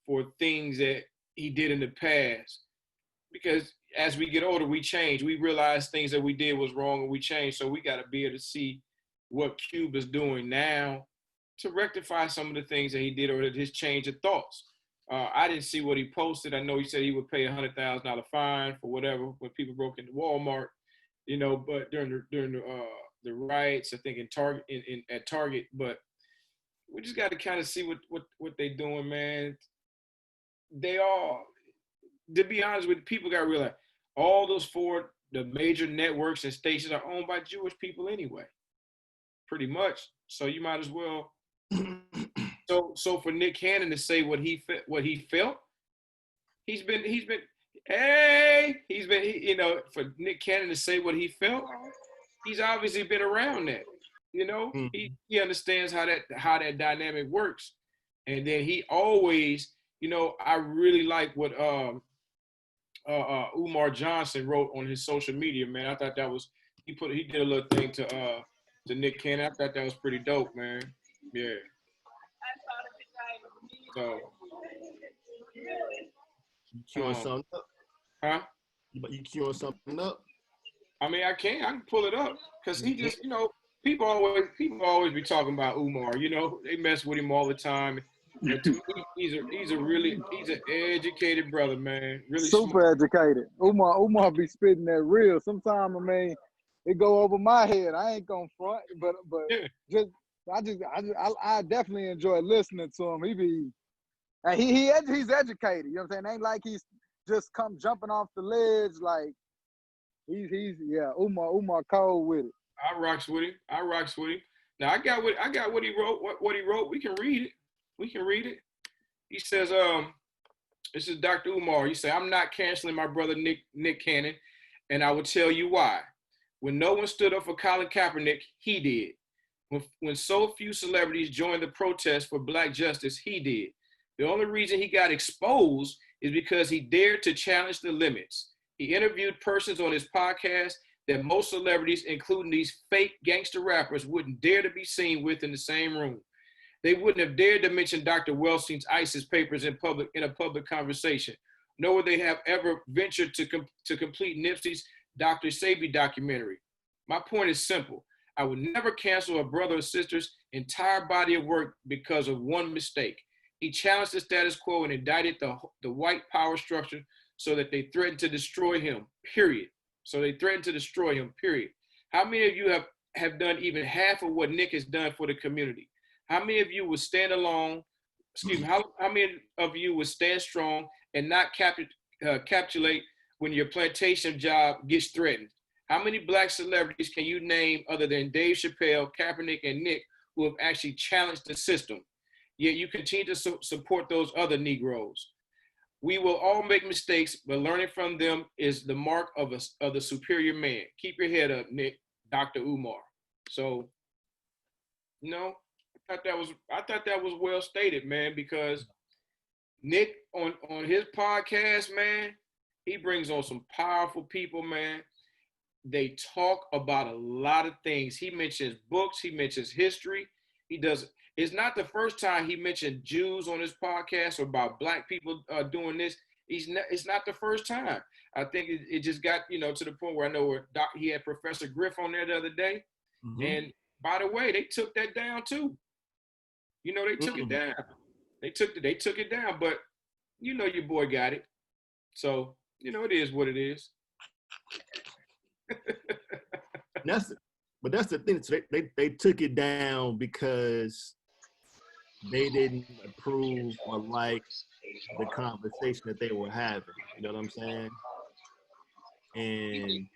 B: for things that he did in the past, because as we get older, we change. We realize things that we did was wrong and we change. So we got to be able to see what Cube is doing now to rectify some of the things that he did, or his change of thoughts. I didn't see what he posted. I know he said he would pay $100,000 fine for whatever when people broke into Walmart, but during the riots, I think at Target. But we just got to kind of see what they're doing, man. They all, to be honest with you, people got to realize all the major networks and stations are owned by Jewish people anyway, pretty much. So you might as well. So for Nick Cannon to say what he felt, for Nick Cannon to say what he felt, he's obviously been around that. He understands how that dynamic works, and then he always, I really like what Umar Johnson wrote on his social media, man. I thought that was he did a little thing to Nick Cannon. I thought that was pretty dope, man. Yeah. So
A: You queuing something up?
B: huh?
A: You queuing something up?
B: I mean, I can pull it up because he just, people always be talking about Umar. They mess with him all the time. But to me, he's an educated brother, man. Really
C: super
B: smart.
C: educated. Umar be spitting that real. Sometimes, I mean, it go over my head. I ain't gonna front, but
B: Yeah.
C: I definitely enjoy listening to him. He's educated. You know what I'm saying? Ain't like he's just come jumping off the ledge. Like he's Umar cold with it.
B: I rocks with him. Now I got what he wrote. What he wrote. We can read it. He says, this is Dr. Umar. He said, I'm not canceling my brother Nick Cannon, and I will tell you why. When no one stood up for Colin Kaepernick, he did. When so few celebrities joined the protest for Black justice, he did. The only reason he got exposed is because he dared to challenge the limits. He interviewed persons on his podcast that most celebrities, including these fake gangster rappers, wouldn't dare to be seen with in the same room. They wouldn't have dared to mention Dr. Wellstein's ISIS papers in a public conversation, nor would they have ever ventured to complete Nipsey's Dr. Sebi documentary. My point is simple. I would never cancel a brother or sister's entire body of work because of one mistake. He challenged the status quo and indicted the white power structure so that they threatened to destroy him, period. How many of you have done even half of what Nick has done for the community? How many of you would stand alone? How many of you would stand strong and not capitulate when your plantation job gets threatened? How many Black celebrities can you name other than Dave Chappelle, Kaepernick, and Nick who have actually challenged the system? Yet you continue to support those other Negroes. We will all make mistakes, but learning from them is the mark of the superior man. Keep your head up, Nick. Dr. Umar. So, I thought that was well stated, man, because Nick on his podcast, man, he brings on some powerful people, man. They talk about a lot of things. He mentions books, he mentions history. It's not the first time he mentioned Jews on his podcast or about Black people doing this. It's not the first time. I think it just got, to the point where I know where he had Professor Griff on there the other day. Mm-hmm. And by the way, they took that down too. They took it down. They took it down, but your boy got it. So, it is what it is.
A: That's the thing. So they took it down because they didn't approve or like the conversation that they were having. You know what I'm saying? And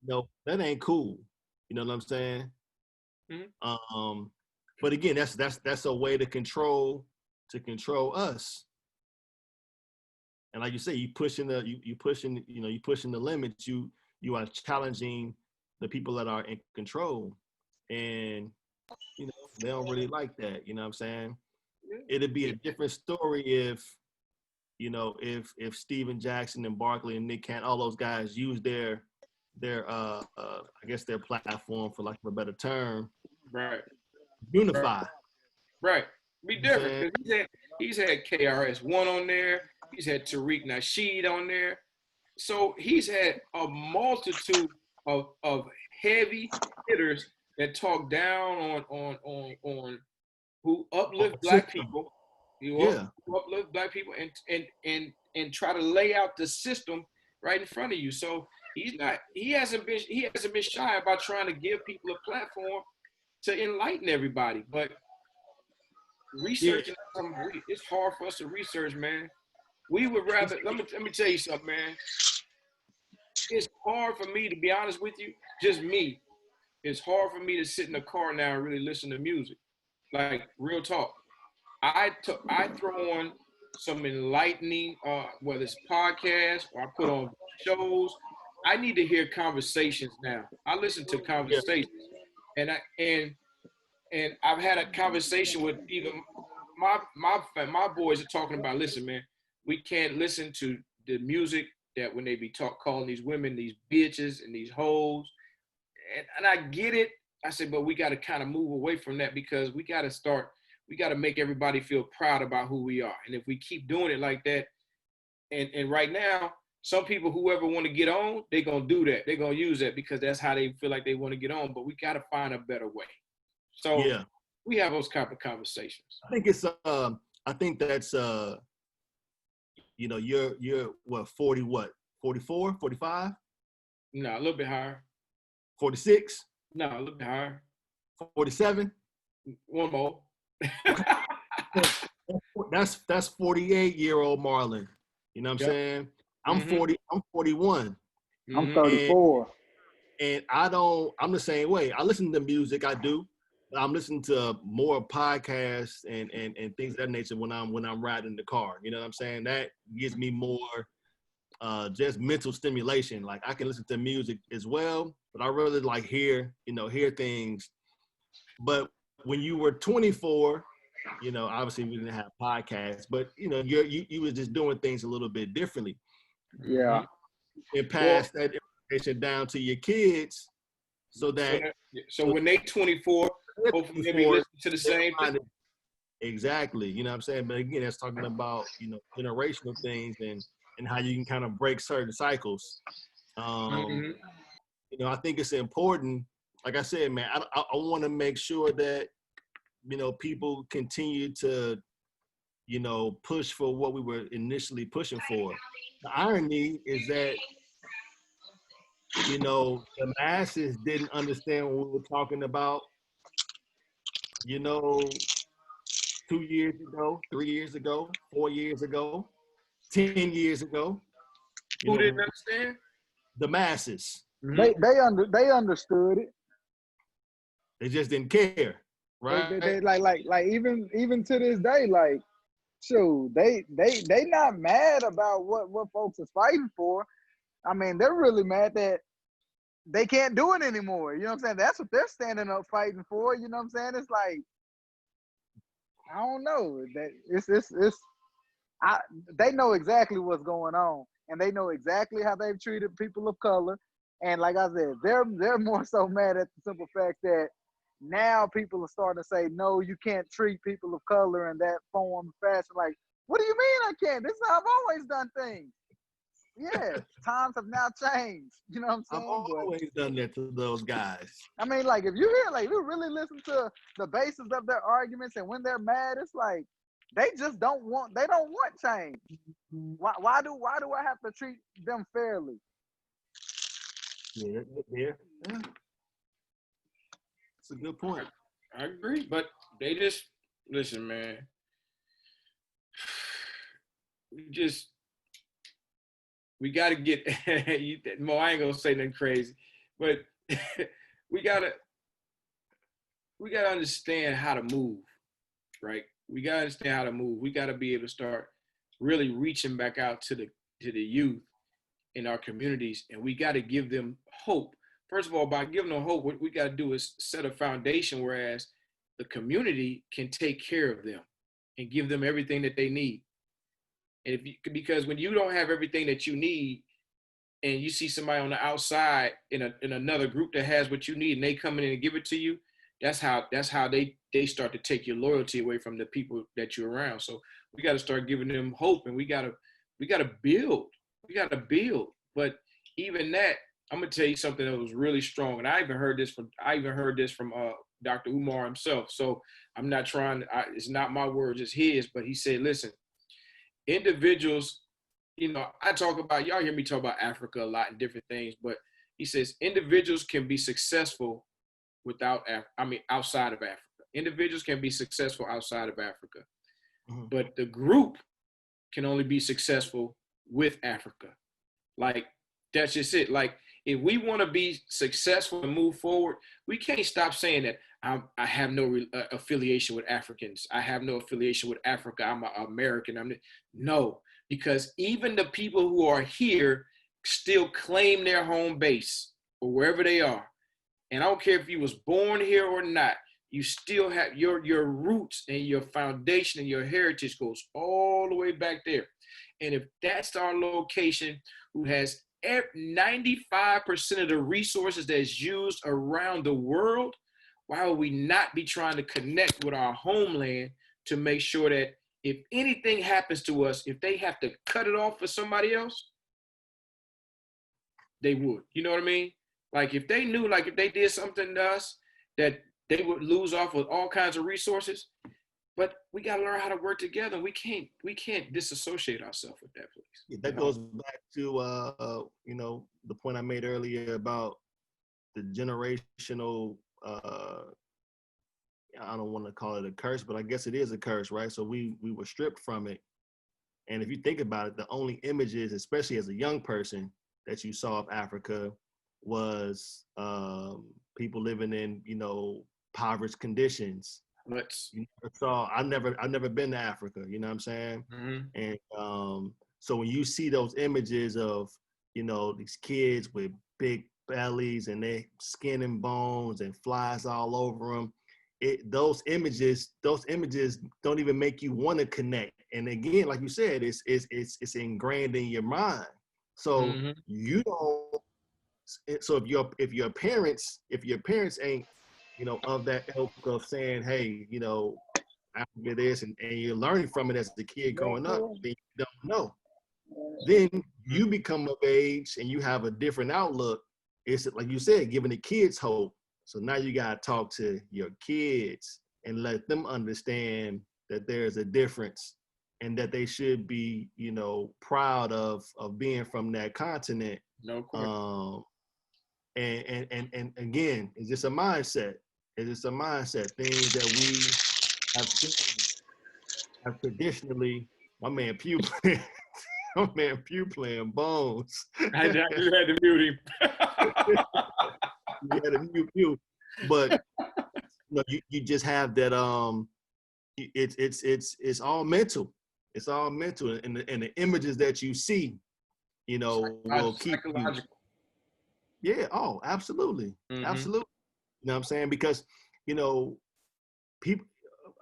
A: no, that ain't cool. You know what I'm saying? Mm-hmm. But again, that's a way to control to control us. And like you say, you pushing the limits. You are challenging the people that are in control, and they don't really like that. You know what I'm saying? It'd be a different story if Steven Jackson and Barkley and Nick Cannon, all those guys use their I guess their platform, for lack of a better term,
B: right,
A: unify.
B: Right. Be different, because he's had KRS-One on there. He's had Tariq Nasheed on there. So he's had a multitude of heavy hitters that talk down on who uplift black people. Uplift black people and try to lay out the system right in front of you. So he hasn't been shy about trying to give people a platform to enlighten everybody. But researching something, it's hard for us to research, man. We would rather, let me tell you something, man. It's hard for me, to be honest with you, just me. It's hard for me to sit in the car now and really listen to music. Like, real talk. I throw on some enlightening, whether it's podcasts or I put on shows. I need to hear conversations now. I listen to conversations, and I've had a conversation with either my boys are talking about. Listen, man, we can't listen to the music that when they be calling these women these bitches and these hoes, and I get it. I said, but we got to kind of move away from that, because we got to make everybody feel proud about who we are. And if we keep doing it like that, and right now, some people, whoever want to get on, they're going to do that. They're going to use that because that's how they feel like they want to get on. But we got to find a better way. So we have those type of conversations.
A: I think that's you're what, 40, what, 44, 45?
B: No, a little bit higher.
A: 46?
B: No, a little bit higher.
A: 47?
B: One more.
A: That's 48-year-old Marlon. You know what I'm saying? I'm 40. I'm 41.
C: I'm 34.
A: And I'm the same way. I listen to music, I do. I'm listening to more podcasts and things of that nature when I'm riding in the car. You know what I'm saying? That gives me more just mental stimulation. Like, I can listen to music as well, but I really like hear things. But when you were 24, obviously we didn't have podcasts, but you was just doing things a little bit differently.
C: Yeah.
A: And pass that information down to your kids so
B: when they 24, hopefully they be listening to the same thing.
A: Exactly. You know what I'm saying? But again, that's talking about, generational things and how you can kind of break certain cycles. I think it's important. Like I said, man, I want to make sure that, people continue to, push for what we were initially pushing for. The irony is that, the masses didn't understand what we were talking about, 2 years ago, 3 years ago, 4 years ago, 10 years ago.
B: Who didn't understand?
A: The masses.
C: They understood it.
A: They just didn't care, right?
C: They like even to this day, like, shoot, they not mad about what folks is fighting for. I mean, they're really mad that they can't do it anymore. You know what I'm saying? That's what they're standing up fighting for. You know what I'm saying? It's like, I don't know. That they know exactly what's going on, and they know exactly how they've treated people of color. And like I said, they're more so mad at the simple fact that now people are starting to say, no, you can't treat people of color in that form, fashion. Like, what do you mean I can't? This is how I've always done things. Yeah, times have now changed. You know what I'm saying?
A: I've always done that to those guys.
C: I mean, like, if you hear, like, you really listen to the basis of their arguments, and when they're mad, it's like they just don't want change. Why do I have to treat them fairly?
A: Yeah. That's a good point.
B: I agree, but they just listen, man. We got to get Mo. I ain't gonna say nothing crazy, but we gotta understand how to move, right? We gotta understand how to move. We gotta be able to start really reaching back out to the youth in our communities, and we gotta give them hope. First of all, by giving them hope, what we gotta do is set a foundation, whereas the community can take care of them and give them everything that they need. And because when you don't have everything that you need, and you see somebody on the outside in another group that has what you need, and they come in and give it to you, that's how they start to take your loyalty away from the people that you're around. So we got to start giving them hope, and we got to build. We got to build. But even that, I'm gonna tell you something that was really strong, and I even heard this from Dr. Umar himself. So I'm not trying. It's not my words, it's his. But he said, listen, individuals. You know, y'all hear me talk about Africa a lot and different things, but he says individuals can be successful outside of Africa. Individuals can be successful outside of Africa, but the group can only be successful with Africa. Like, that's just it. Like, if we want to be successful and move forward, we can't stop saying that I have no affiliation with Africans. I have no affiliation with Africa. I'm an American. No. Because even the people who are here still claim their home base or wherever they are. And I don't care if you was born here or not, you still have your roots and your foundation and your heritage goes all the way back there. And if that's our location, who has 95% of the resources that's used around the world, why would we not be trying to connect with our homeland to make sure that if anything happens to us, if they have to cut it off for somebody else, they would. You know what I mean? Like, if they knew, like, if they did something to us, that they would lose off with all kinds of resources. But we got to learn how to work together. We can't disassociate ourselves with that place.
A: Yeah, that goes back to the point I made earlier about the generational. I don't want to call it a curse, but I guess it is a curse, right? So we were stripped from it. And if you think about it, the only images, especially as a young person, that you saw of Africa was people living in, impoverished conditions. I've never been to Africa, you know what I'm saying? Mm-hmm. And so when you see those images of, these kids with big bellies and their skin and bones and flies all over them, those images don't even make you want to connect. And again, like you said, it's ingrained in your mind. So you don't. So if your parents ain't, of that ilk of saying, hey, Africa this, and you're learning from it as the kid growing up, then you don't know. Then you become of age and you have a different outlook. It's like you said, giving the kids hope. So now you got to talk to your kids and let them understand that there's a difference and that they should be, proud of being from that continent.
B: No question.
A: And again, it's just a mindset. It's just a mindset. Things that we have seen, have traditionally. My man Pew playing Bones.
B: I just had to mute him.
A: You had to mute Pew, but you just have that. It's all mental. It's all mental, and the images that you see, will keep you. Yeah. Oh, absolutely. Mm-hmm. Absolutely. You know what I'm saying? Because, people,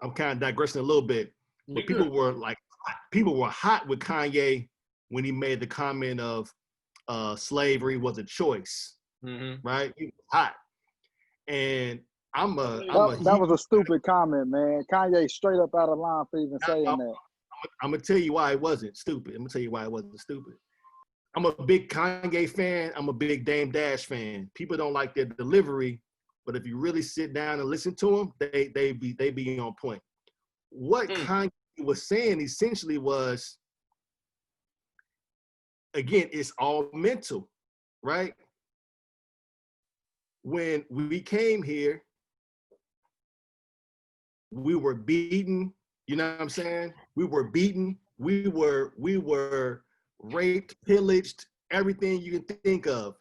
A: I'm kind of digressing a little bit, but people were hot with Kanye when he made the comment of slavery was a choice, right? He was hot. And that
C: was a stupid comment, man. Kanye straight up out of line for even saying that.
A: I'm going to tell you why it wasn't stupid. I'm a big Kanye fan. I'm a big Dame Dash fan. People don't like their delivery, but if you really sit down and listen to them, they be on point. What Kanye was saying essentially was, again, it's all mental, right? When we came here, we were beaten. You know what I'm saying? We were beaten. We were raped, pillaged, everything you can think of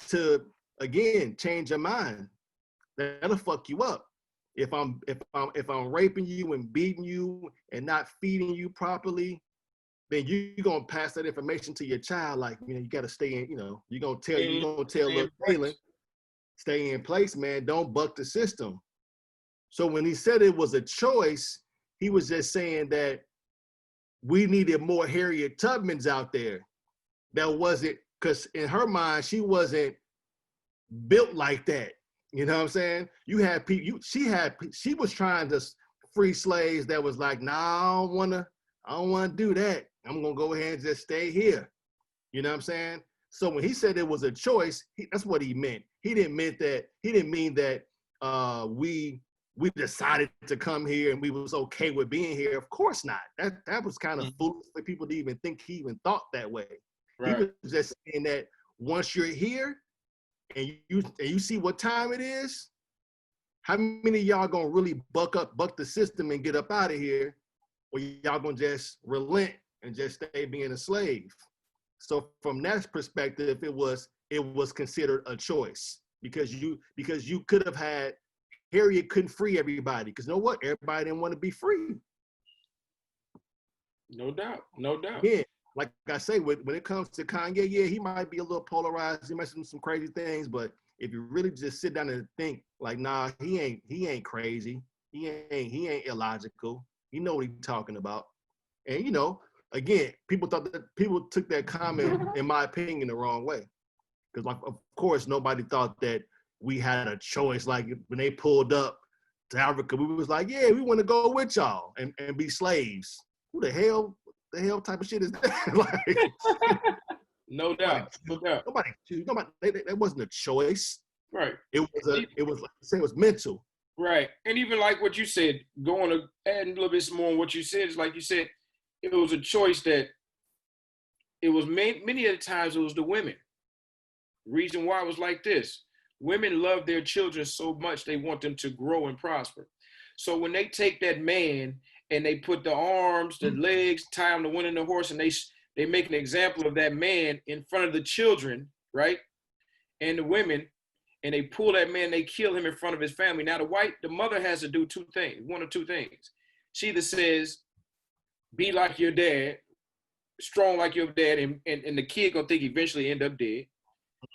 A: to, again, change your mind. That'll fuck you up. if I'm raping you and beating you and not feeding you properly, then you're gonna pass that information to your child. Like, you know, you gotta stay in, you know, you're gonna tell little Jalen, stay in place, man. Don't buck the system. So when he said it was a choice, he was just saying that we needed more Harriet Tubmans out there. That wasn't, because in her mind, she wasn't built like that. You know what I'm saying? You had people, she was trying to free slaves that was like, nah, I don't wanna do that. I'm gonna go ahead and just stay here. You know what I'm saying? So when he said it was a choice, that's what he meant. He didn't mean that we decided to come here and we was okay with being here. Of course not. That was kind of foolish for people to even think he even thought that way. Right. He was just saying that once you're here and you see what time it is, how many of y'all gonna really buck the system and get up out of here, or y'all gonna just relent and just stay being a slave? So from that perspective, it was considered a choice because you could have had Harriet couldn't free everybody because you know what? Everybody didn't want to be free.
B: No doubt.
A: Yeah, like I say, when it comes to Kanye, yeah, he might be a little polarized. He might do some crazy things, but if you really just sit down and think, like, nah, he ain't crazy. He ain't illogical. He know what he's talking about. And you know, again, people took that comment, in my opinion, the wrong way. Because, like, of course, nobody thought that we had a choice. Like, when they pulled up to Africa, we was like, yeah, we want to go with y'all and be slaves. Who the hell type of shit is that? Like,
B: no doubt.
A: Nobody. That wasn't a choice.
B: Right.
A: It was mental.
B: Right. And even like what you said, going to add a little bit more on what you said, is like you said, it was a choice that it was many of the times it was the women. Reason why it was like this. Women love their children so much they want them to grow and prosper. So when they take that man and they put the arms, the legs, tie him to one in the horse, and they make an example of that man in front of the children, right? And the women, and they pull that man, they kill him in front of his family. Now the mother has to do one or two things. She either says, be like your dad, strong like your dad, and the kid gonna think eventually end up dead.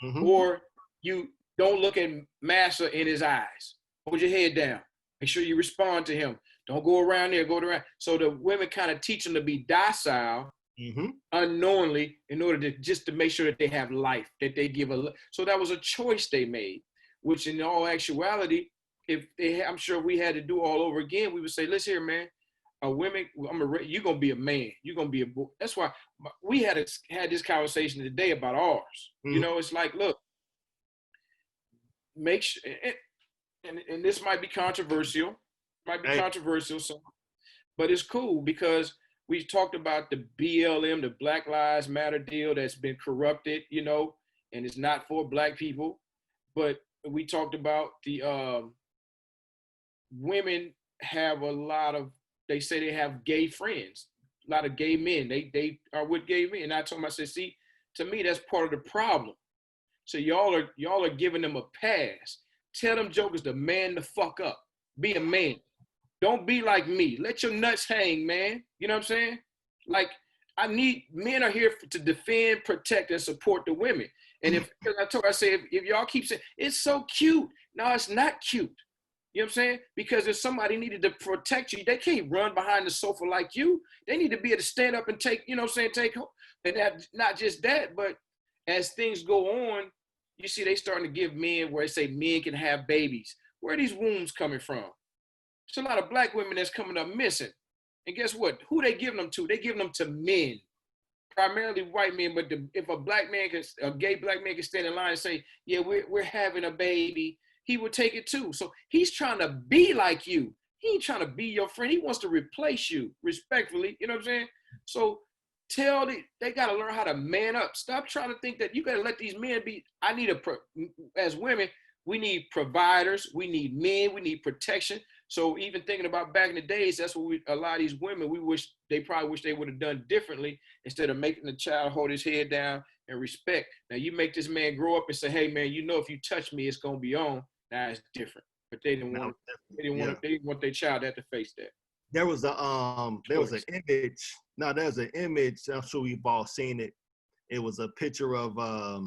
B: Mm-hmm. Or you don't look at master in his eyes. Hold your head down. Make sure you respond to him. Don't go around there, go around. So the women kind of teach them to be docile, unknowingly, in order to make sure that they have life, that they give so that was a choice they made, which in all actuality, I'm sure we had to do all over again, we would say, listen here, man, women, you're going to be a man. You're going to be a boy. That's why we had this conversation today about ours. Mm-hmm. You know, it's like, look, make sure, and this might be controversial, so, but it's cool because we talked about the BLM, the Black Lives Matter deal that's been corrupted, you know, and it's not for Black people. But we talked about the women have a lot of, they say they have gay friends, a lot of gay men. They are with gay men. And I told them, I said, see, to me, that's part of the problem. So y'all are giving them a pass. Tell them jokers to man the fuck up. Be a man. Don't be like me. Let your nuts hang, man. You know what I'm saying? Like, men are here to defend, protect, and support the women. And I say, if y'all keep saying, it's so cute. No, it's not cute. You know what I'm saying? Because if somebody needed to protect you, they can't run behind the sofa like you. They need to be able to stand up and take, you know what I'm saying, and have, not just that, but as things go on, you see they starting to give men where they say men can have babies. Where are these wombs coming from? There's a lot of Black women that's coming up missing. And guess what? Who they giving them to? They giving them to men, primarily white men. But if a gay Black man can stand in line and say, yeah, we're having a baby, he would take it too. So he's trying to be like you. He ain't trying to be your friend. He wants to replace you respectfully. You know what I'm saying? So they got to learn how to man up. Stop trying to think that you got to let these men be. As women, we need providers. We need men. We need protection. So even thinking about back in the days, that's what a lot of these women, they probably wish they would have done differently instead of making the child hold his head down and respect. Now you make this man grow up and say, hey man, you know, if you touch me, it's going to be on. Now it's different. but they didn't want their child to have to face that.
A: There was an image. Now there's an image. I'm sure we've all seen it. It was a picture of a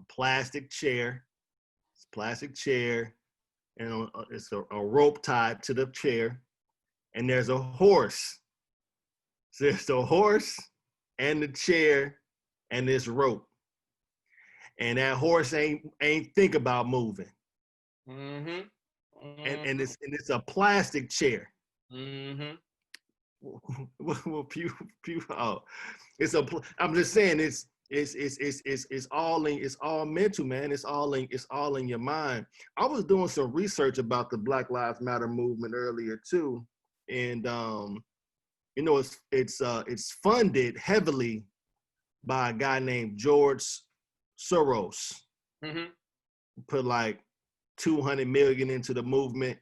A: plastic chair. It's a plastic chair, and it's a rope tied to the chair, and there's a horse. So there's the horse and the chair and this rope, and that horse ain't think about moving.
B: Mm-hmm.
A: And it's a plastic chair.
B: Mm-hmm.
A: Well, pew. Oh, I'm just saying it's all mental, man. It's all in your mind. I was doing some research about the Black Lives Matter movement earlier too, and it's funded heavily by a guy named George Soros.
B: Mm-hmm.
A: Put like $200 million into the movement.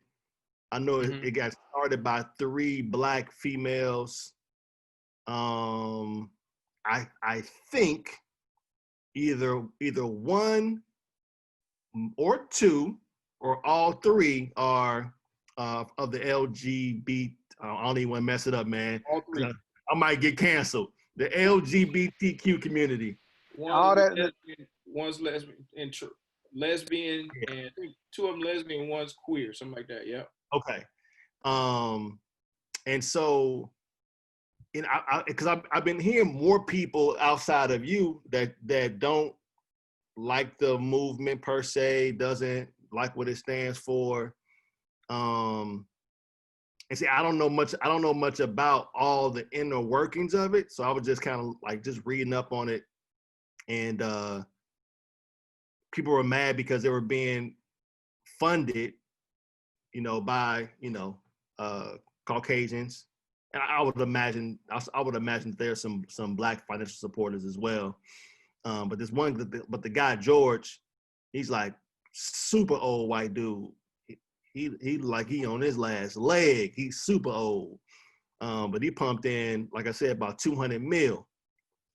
A: I know it got started by 3 Black females. I think either 1 or 2 or all 3 are of the LGBT. I don't even want to mess it up, man.
B: All 3.
A: I might get canceled. The LGBTQ community.
B: One's lesbian,
A: Yeah.
B: and I think 2 of them lesbian, one's queer, something like that. Yeah.
A: Okay. And so, because I've been hearing more people outside of you that don't like the movement per se, doesn't like what it stands for. And see, I don't know much about all the inner workings of it. So I was just kind of like just reading up on it, and people were mad because they were being funded, by Caucasians, and I would imagine there's some Black financial supporters as well. But the guy George, he's like super old white dude. He like he on his last leg. He's super old, but he pumped in, like I said, about 200 mil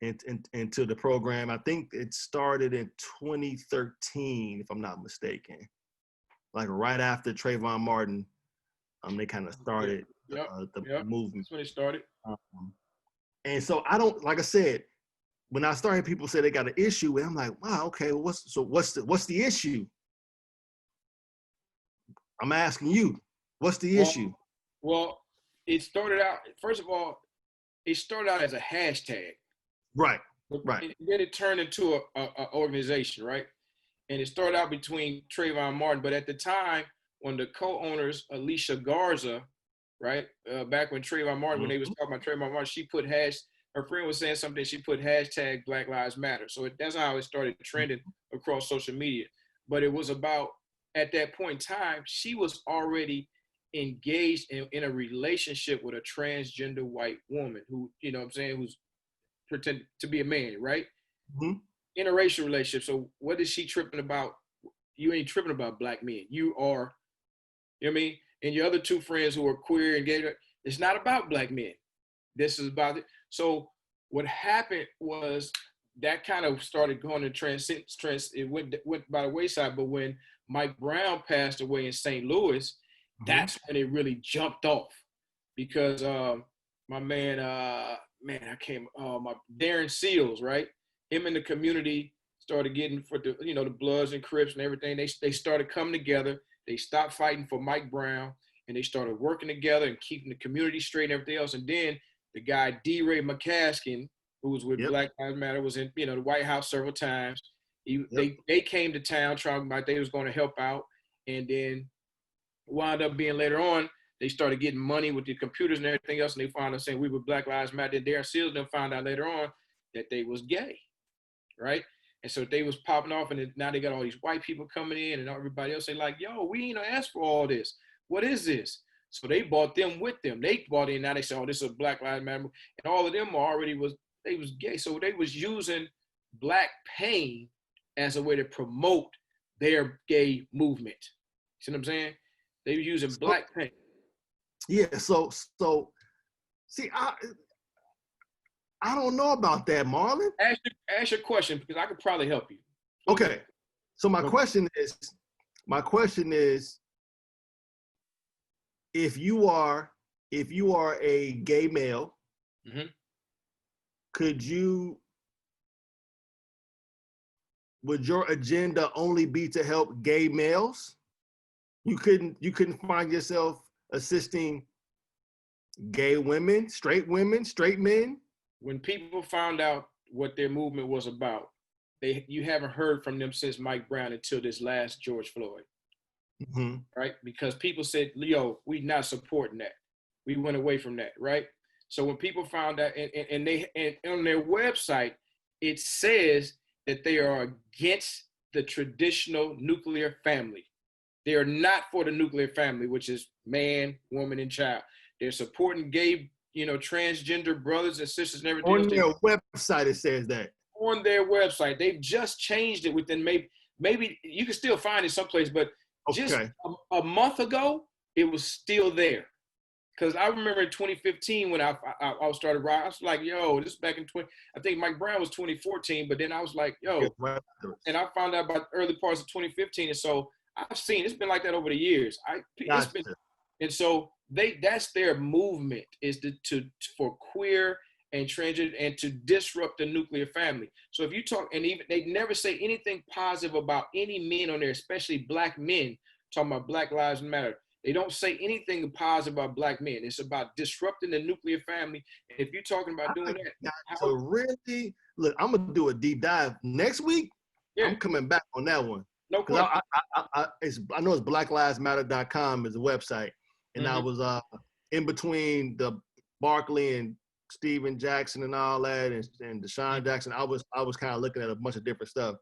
A: into the program. I think it started in 2013, if I'm not mistaken. Like right after Trayvon Martin, they kind of started the movement.
B: That's when it started.
A: And so I don't, like I said, when I started, people say they got an issue, and I'm like, wow, okay, well, what's the issue? I'm asking you, what's the issue?
B: Well, it started out, first of all, as a hashtag.
A: Right.
B: And then it turned into a organization, right? And it started out between Trayvon Martin, but at the time, when the co-owners, Alicia Garza, right, back when Trayvon Martin, when they was talking about Trayvon Martin, she put her friend was saying something, she put hashtag Black Lives Matter. So that's how it started trending across social media. But it was about, at that point in time, she was already engaged in a relationship with a transgender white woman who, who's pretending to be a man, right? Mm-hmm. Interracial relationship. So what is she tripping about? You ain't tripping about Black men. You are, you know what I mean? And your other 2 friends who are queer and gay, it's not about Black men. This is about it. So what happened was that kind of started going to it went by the wayside. But when Mike Brown passed away in St. Louis, that's when it really jumped off, because my man, my Darren Seals, right? Him and the community started getting for the Bloods and Crips and everything. They started coming together. They stopped fighting for Mike Brown, and they started working together and keeping the community straight and everything else. And then the guy D-Ray McCaskill, who was with Black Lives Matter, was in the White House several times. They came to town talking about they was going to help out, and then wound up being later on, they started getting money with the computers and everything else, and they found out saying we were Black Lives Matter. Then Darren Seals then found out later on that they was gay, right? And so they was popping off, and now they got all these white people coming in, and everybody else say like, yo, we ain't asked for all this. What is this? So they bought them with them. They bought in. Now they say, oh, this is a Black Lives Matter. And all of them they was gay. So they was using Black pain as a way to promote their gay movement. See what I'm saying? They were using Black pain.
A: Yeah, so see, I don't know about that, Marlon.
B: Ask your question, because I could probably help you.
A: Okay. So my question is, My question is, if you are a gay male, would your agenda only be to help gay males? You couldn't find yourself assisting gay women, straight men?
B: When people found out what their movement was about, you haven't heard from them since Mike Brown until this last George Floyd. Right? Because people said, "Yo, we not supporting that. We went away from that," right? So when people found out, and on their website, it says that they are against the traditional nuclear family. They are not for the nuclear family, which is man, woman, and child. They're supporting gay, transgender brothers and sisters and everything.
A: On their website, it says that.
B: On their website, they've just changed it within maybe you can still find it someplace, but just a month ago, it was still there. Because I remember in 2015 when I started riding, I was like, yo, this is back in I think Mike Brown was 2014, but then I was like, yo, and I found out about the early parts of 2015. And so I've seen, it's been like that over the years. And so that's their movement, is for queer and transgender and to disrupt the nuclear family. So if you talk, and even they never say anything positive about any men on there, especially black men, talking about Black Lives Matter. They don't say anything positive about black men. It's about disrupting the nuclear family. And if you're talking about doing that.
A: So really, look, I'm going to do a deep dive next week. Yeah. I'm coming back on that one.
B: No question.
A: I know it's blacklivesmatter.com is the website. And I was in between the Barkley and DeSean Jackson and all that, and DeSean Jackson. I was kind of looking at a bunch of different stuff.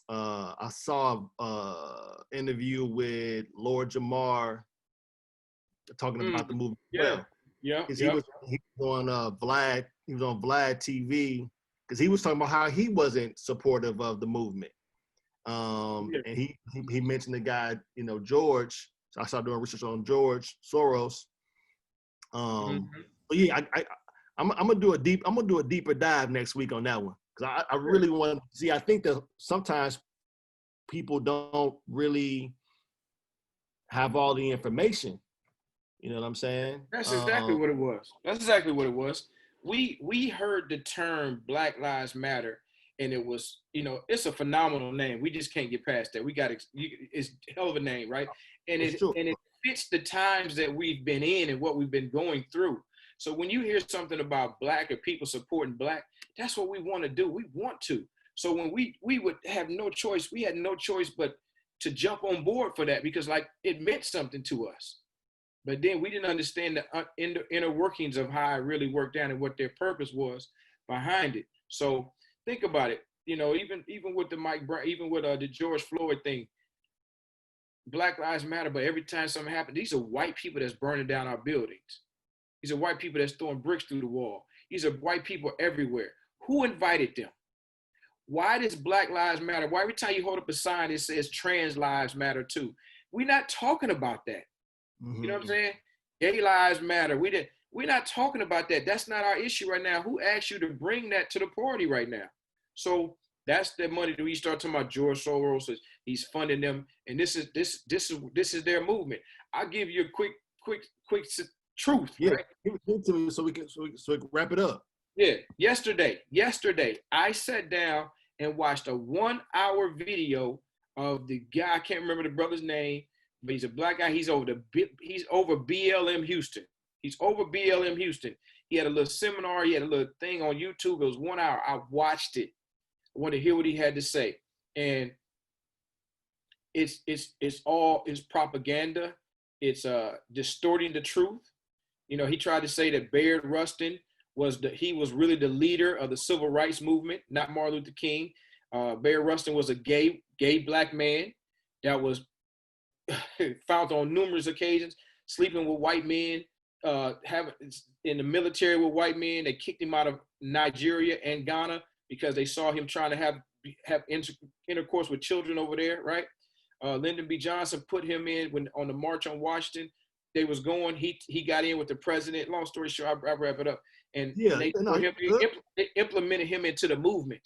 A: I saw interview with Lord Jamar talking about the movie. He was on Vlad TV, because he was talking about how he wasn't supportive of the movement. And he mentioned the guy, George. So I started doing research on George Soros. But yeah, I'm gonna do a deeper dive next week on that one, because I really want to see. I think that sometimes people don't really have all the information. You know what I'm saying?
B: That's exactly what it was. That's exactly what it was. We heard the term Black Lives Matter, and it was, it's a phenomenal name. We just can't get past that. It's a hell of a name, right? And it fits the times that we've been in and what we've been going through. So when you hear something about black or people supporting black, that's what we want to do. We want to. So when we would have no choice, we had no choice but to jump on board for that, because it meant something to us. But then we didn't understand the inner workings of how it really worked out and what their purpose was behind it. So think about it. Even with the Mike Brown, even with the George Floyd thing, Black Lives Matter. But every time something happens, these are white people that's burning down our buildings. These are white people that's throwing bricks through the wall. These are white people everywhere. Who invited them? Why does Black Lives Matter? Why every time you hold up a sign it says trans lives matter too? We're not talking about that. You know what I'm saying? Gay lives matter. We're not talking about that. That's not our issue right now. Who asked you to bring that to the party right now? So that's the money that we start talking about. George Soros, he's funding them, and this is their movement. I'll give you a quick truth.
A: Yeah,
B: right?
A: Give it to me so we can wrap it up.
B: Yeah, yesterday, I sat down and watched a 1-hour video of the guy. I can't remember the brother's name, but he's a black guy. He's over BLM Houston. He's over BLM Houston. He had a little seminar. He had a little thing on YouTube. It was 1 hour. I watched it. I wanted to hear what he had to say, and it's propaganda. It's distorting the truth. He tried to say that Bayard Rustin was really the leader of the civil rights movement, not Martin Luther King. Bayard Rustin was a gay black man that was found on numerous occasions sleeping with white men, having in the military with white men. They kicked him out of Nigeria and Ghana because they saw him trying to have intercourse with children over there, right? Lyndon B. Johnson put him in on the March on Washington. They was going, he got in with the president. Long story short, I wrap it up. And they implemented him into the movement.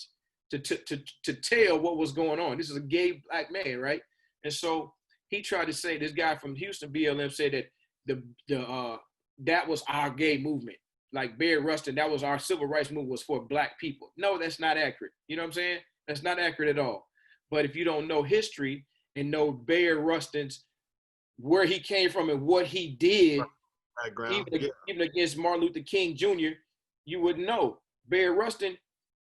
B: to tell what was going on. This is a gay black man, right? And so he tried to say, this guy from Houston, BLM, said that that was our gay movement. Like Barry Rustin, that was our civil rights movement, was for black people. No, that's not accurate. You know what I'm saying? That's not accurate at all. But if you don't know history and know Barry Rustin's, where he came from and what he did, even against Martin Luther King Jr., you would know. Barry Rustin,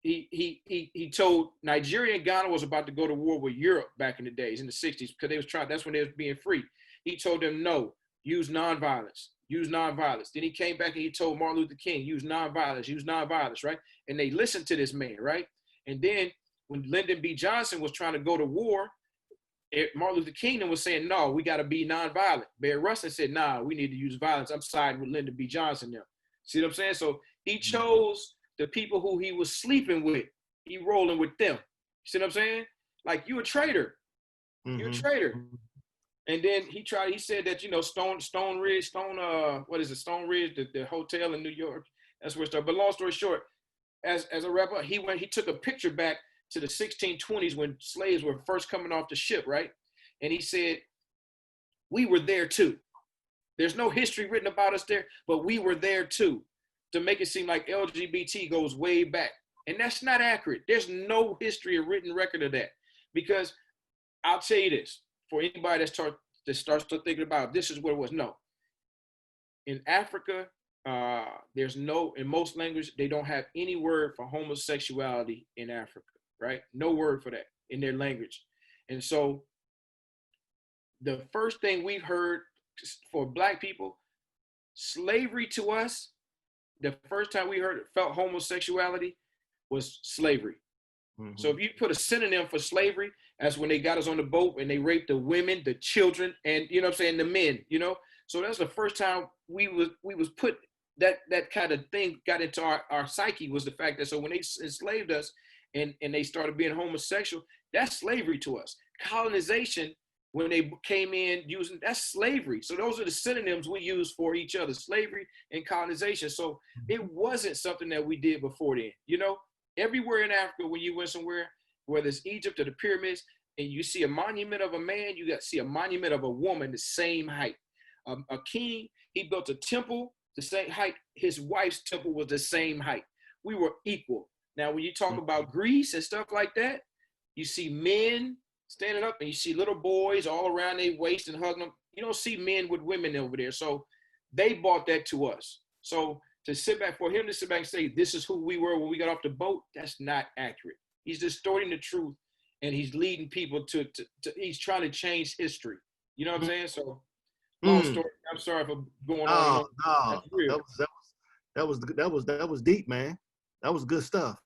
B: he told Nigeria and Ghana was about to go to war with Europe back in the days, in the 60s, because they was trying, that's when they was being free. He told them, no, use nonviolence, use nonviolence. Then he came back and he told Martin Luther King, use nonviolence, right? And they listened to this man, right? And then when Lyndon B. Johnson was trying to go to war, Martin Luther King was saying, no, we got to be nonviolent. Barry Rustin said, nah, we need to use violence. I'm siding with Lyndon B. Johnson now. See what I'm saying? So he chose the people who he was sleeping with. He rolling with them. See what I'm saying? Like, you a traitor. You're a traitor. And then he said that, you know, Stone Ridge, the hotel in New York, that's where it started. But long story short, as a rapper, he took a picture back to the 1620s when slaves were first coming off the ship, right? And he said, we were there too. There's no history written about us there, but we were there too, to make it seem like LGBT goes way back. And that's not accurate. There's no history or written record of that. Because I'll tell you this, for anybody that starts to think about this is what it was. No. In Africa, in most languages, they don't have any word for homosexuality in Africa, right? No word for that in their language. And so the first thing we've heard for black people, slavery to us, the first time we felt homosexuality was slavery. So if you put a synonym for slavery, that's when they got us on the boat and they raped the women, the children, and, you know what I'm saying, the men, you know? So that's the first time we was put, that kind of thing got into our psyche, was the fact that, so when they enslaved us and they started being homosexual, that's slavery to us. Colonization, when they came in using, that's slavery. So those are the synonyms we use for each other, slavery and colonization. So it wasn't something that we did before then, you know? Everywhere in Africa, when you went somewhere, whether it's Egypt or the pyramids, and you see a monument of a man, you got to see a monument of a woman the same height. A king, he built a temple the same height. His wife's temple was the same height. We were equal. Now, when you talk about Greece and stuff like that, you see men standing up and you see little boys all around their waist and hugging them. You don't see men with women over there. So they brought that to us. So for him to sit back and say, this is who we were when we got off the boat, that's not accurate. He's distorting the truth, and he's leading people to he's trying to change history. You know what I'm saying? So, long story. I'm sorry for going on.
A: No, that was deep, man. That was good stuff.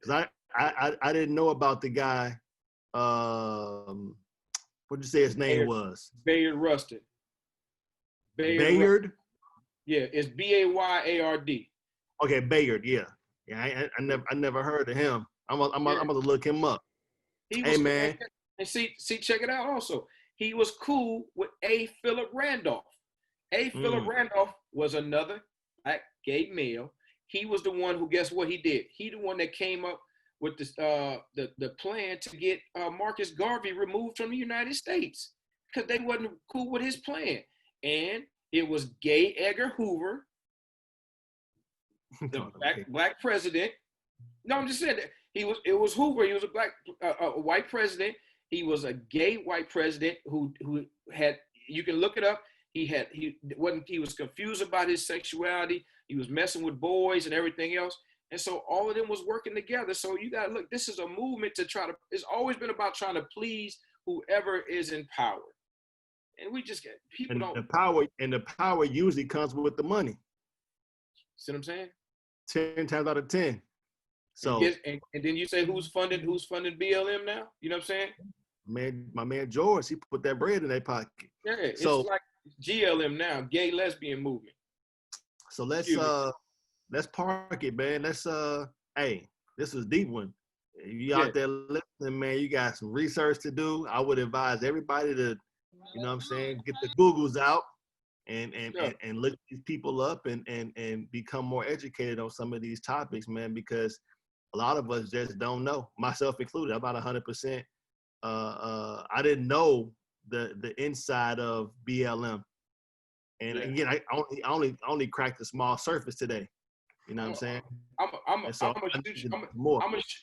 A: Cause I didn't know about the guy. What'd you say his name was?
B: Bayard Rustin.
A: Bayard.
B: Yeah, it's Bayard.
A: Okay, Bayard. Yeah. I never heard of him. I'm gonna look him up. Hey, man.
B: And see, check it out. Also, he was cool with A. Philip Randolph. Philip Randolph was another black gay male. He was the one who, guess what he did? He the one that came up with this, the plan to get Marcus Garvey removed from the United States because they wasn't cool with his plan. And it was gay Edgar Hoover, the black president. No, I'm just saying that it was Hoover. He was a white president. He was a gay white president who had, you can look it up. He was confused about his sexuality. He was messing with boys and everything else. And so all of them was working together. So you got to look, this is a movement to try to, it's always been about trying to please whoever is in power. And we just get, people don't.
A: The power usually comes with the money.
B: See what I'm saying?
A: 10 times out of 10. So
B: and then you say who's funding BLM now? You know what I'm saying?
A: My man George, he put that bread in their pocket.
B: Yeah, it's like GLM now, gay lesbian movement.
A: So let's park it, man. Hey, this is a deep one. If you out there listening, man, you got some research to do. I would advise everybody to, you know what I'm saying, get the Googles out and look these people up and become more educated on some of these topics, man, because a lot of us just don't know, myself included. About 100%. I didn't know the inside of BLM, and again, I only cracked a small surface today. You know what I'm saying?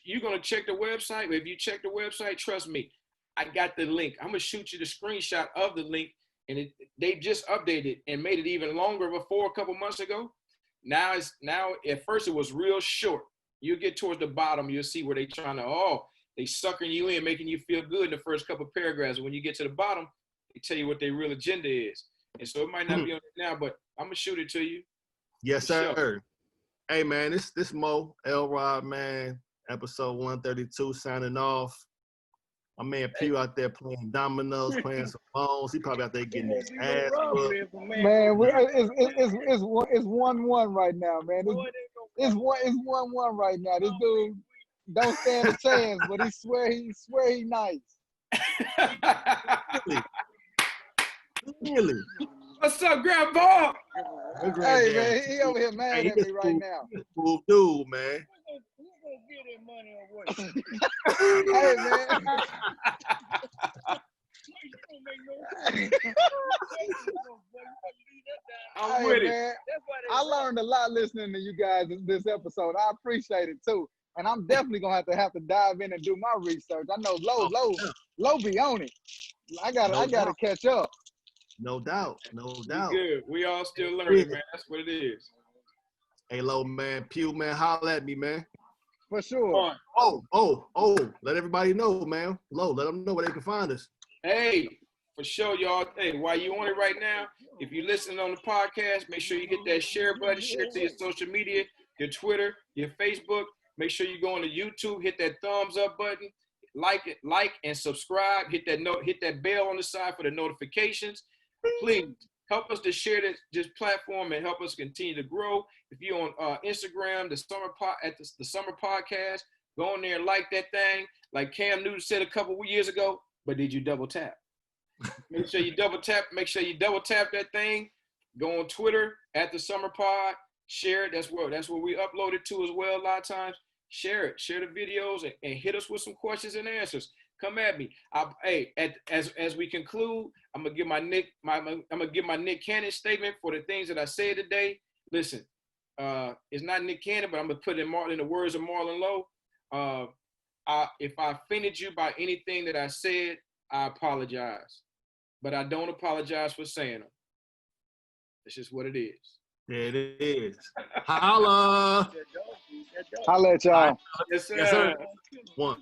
B: You're gonna check the website. If you check the website, trust me, I got the link. I'm gonna shoot you the screenshot of the link, and they just updated and made it even longer before a couple months ago. Now at first it was real short. You get towards the bottom, you'll see where they sucking you in, making you feel good in the first couple paragraphs. And when you get to the bottom, they tell you what their real agenda is. And so it might not be on it now, but I'm gonna shoot it to you.
A: Yes, sir. Sure. Hey man, this Mo Elrod, man, episode 132 signing off. My man Pew out there playing dominoes, playing some phones. He probably out there getting his ass whooped.
C: Man, it's 1-1 right now, man. It's 1-1 right now. This dude don't stand a chance, but he swear he nice.
A: Really?
B: What's up, Grandpa?
C: Hey man, he over here mad at me right now.
A: Cool dude, man.
C: Hey man.
B: I'm with it.
C: Man, I learned a lot listening to you guys this episode. I appreciate it too. And I'm definitely gonna have to dive in and do my research. I know Low be on it. I gotta catch up.
A: No doubt.
B: Good. We all still learning, man. That's what it is.
A: Hey, Low, man. Pew, man, holla at me, man.
C: For sure.
A: Oh, let everybody know, man. Low, let them know where they can find us.
B: Hey, for sure, y'all. Hey, while you on it right now, if you're listening on the podcast, make sure you hit that share button, share it to your social media, your Twitter, your Facebook. Make sure you go on to YouTube, hit that thumbs up button, like and subscribe. Hit that bell on the side for the notifications. Please help us to share this platform and help us continue to grow. If you're on Instagram, the Summer Podcast, go on there and like that thing. Like Cam Newton said a couple of years ago, but did you double tap? Make sure you double tap that thing. Go on Twitter at the Summer Pod. Share it. That's where we upload it to as well. A lot of times, share it. Share the videos and hit us with some questions and answers. Come at me. As we conclude, I'm gonna give my Nick Cannon statement for the things that I said today. Listen, it's not Nick Cannon, but I'm gonna put in the words of Marlon Lowe. If I offended you by anything that I said, I apologize, but I don't apologize for saying them. It's just what it is.
A: There it is. Holla.
C: Holla at y'all.
B: Yes, sir.
A: Yes, sir. One.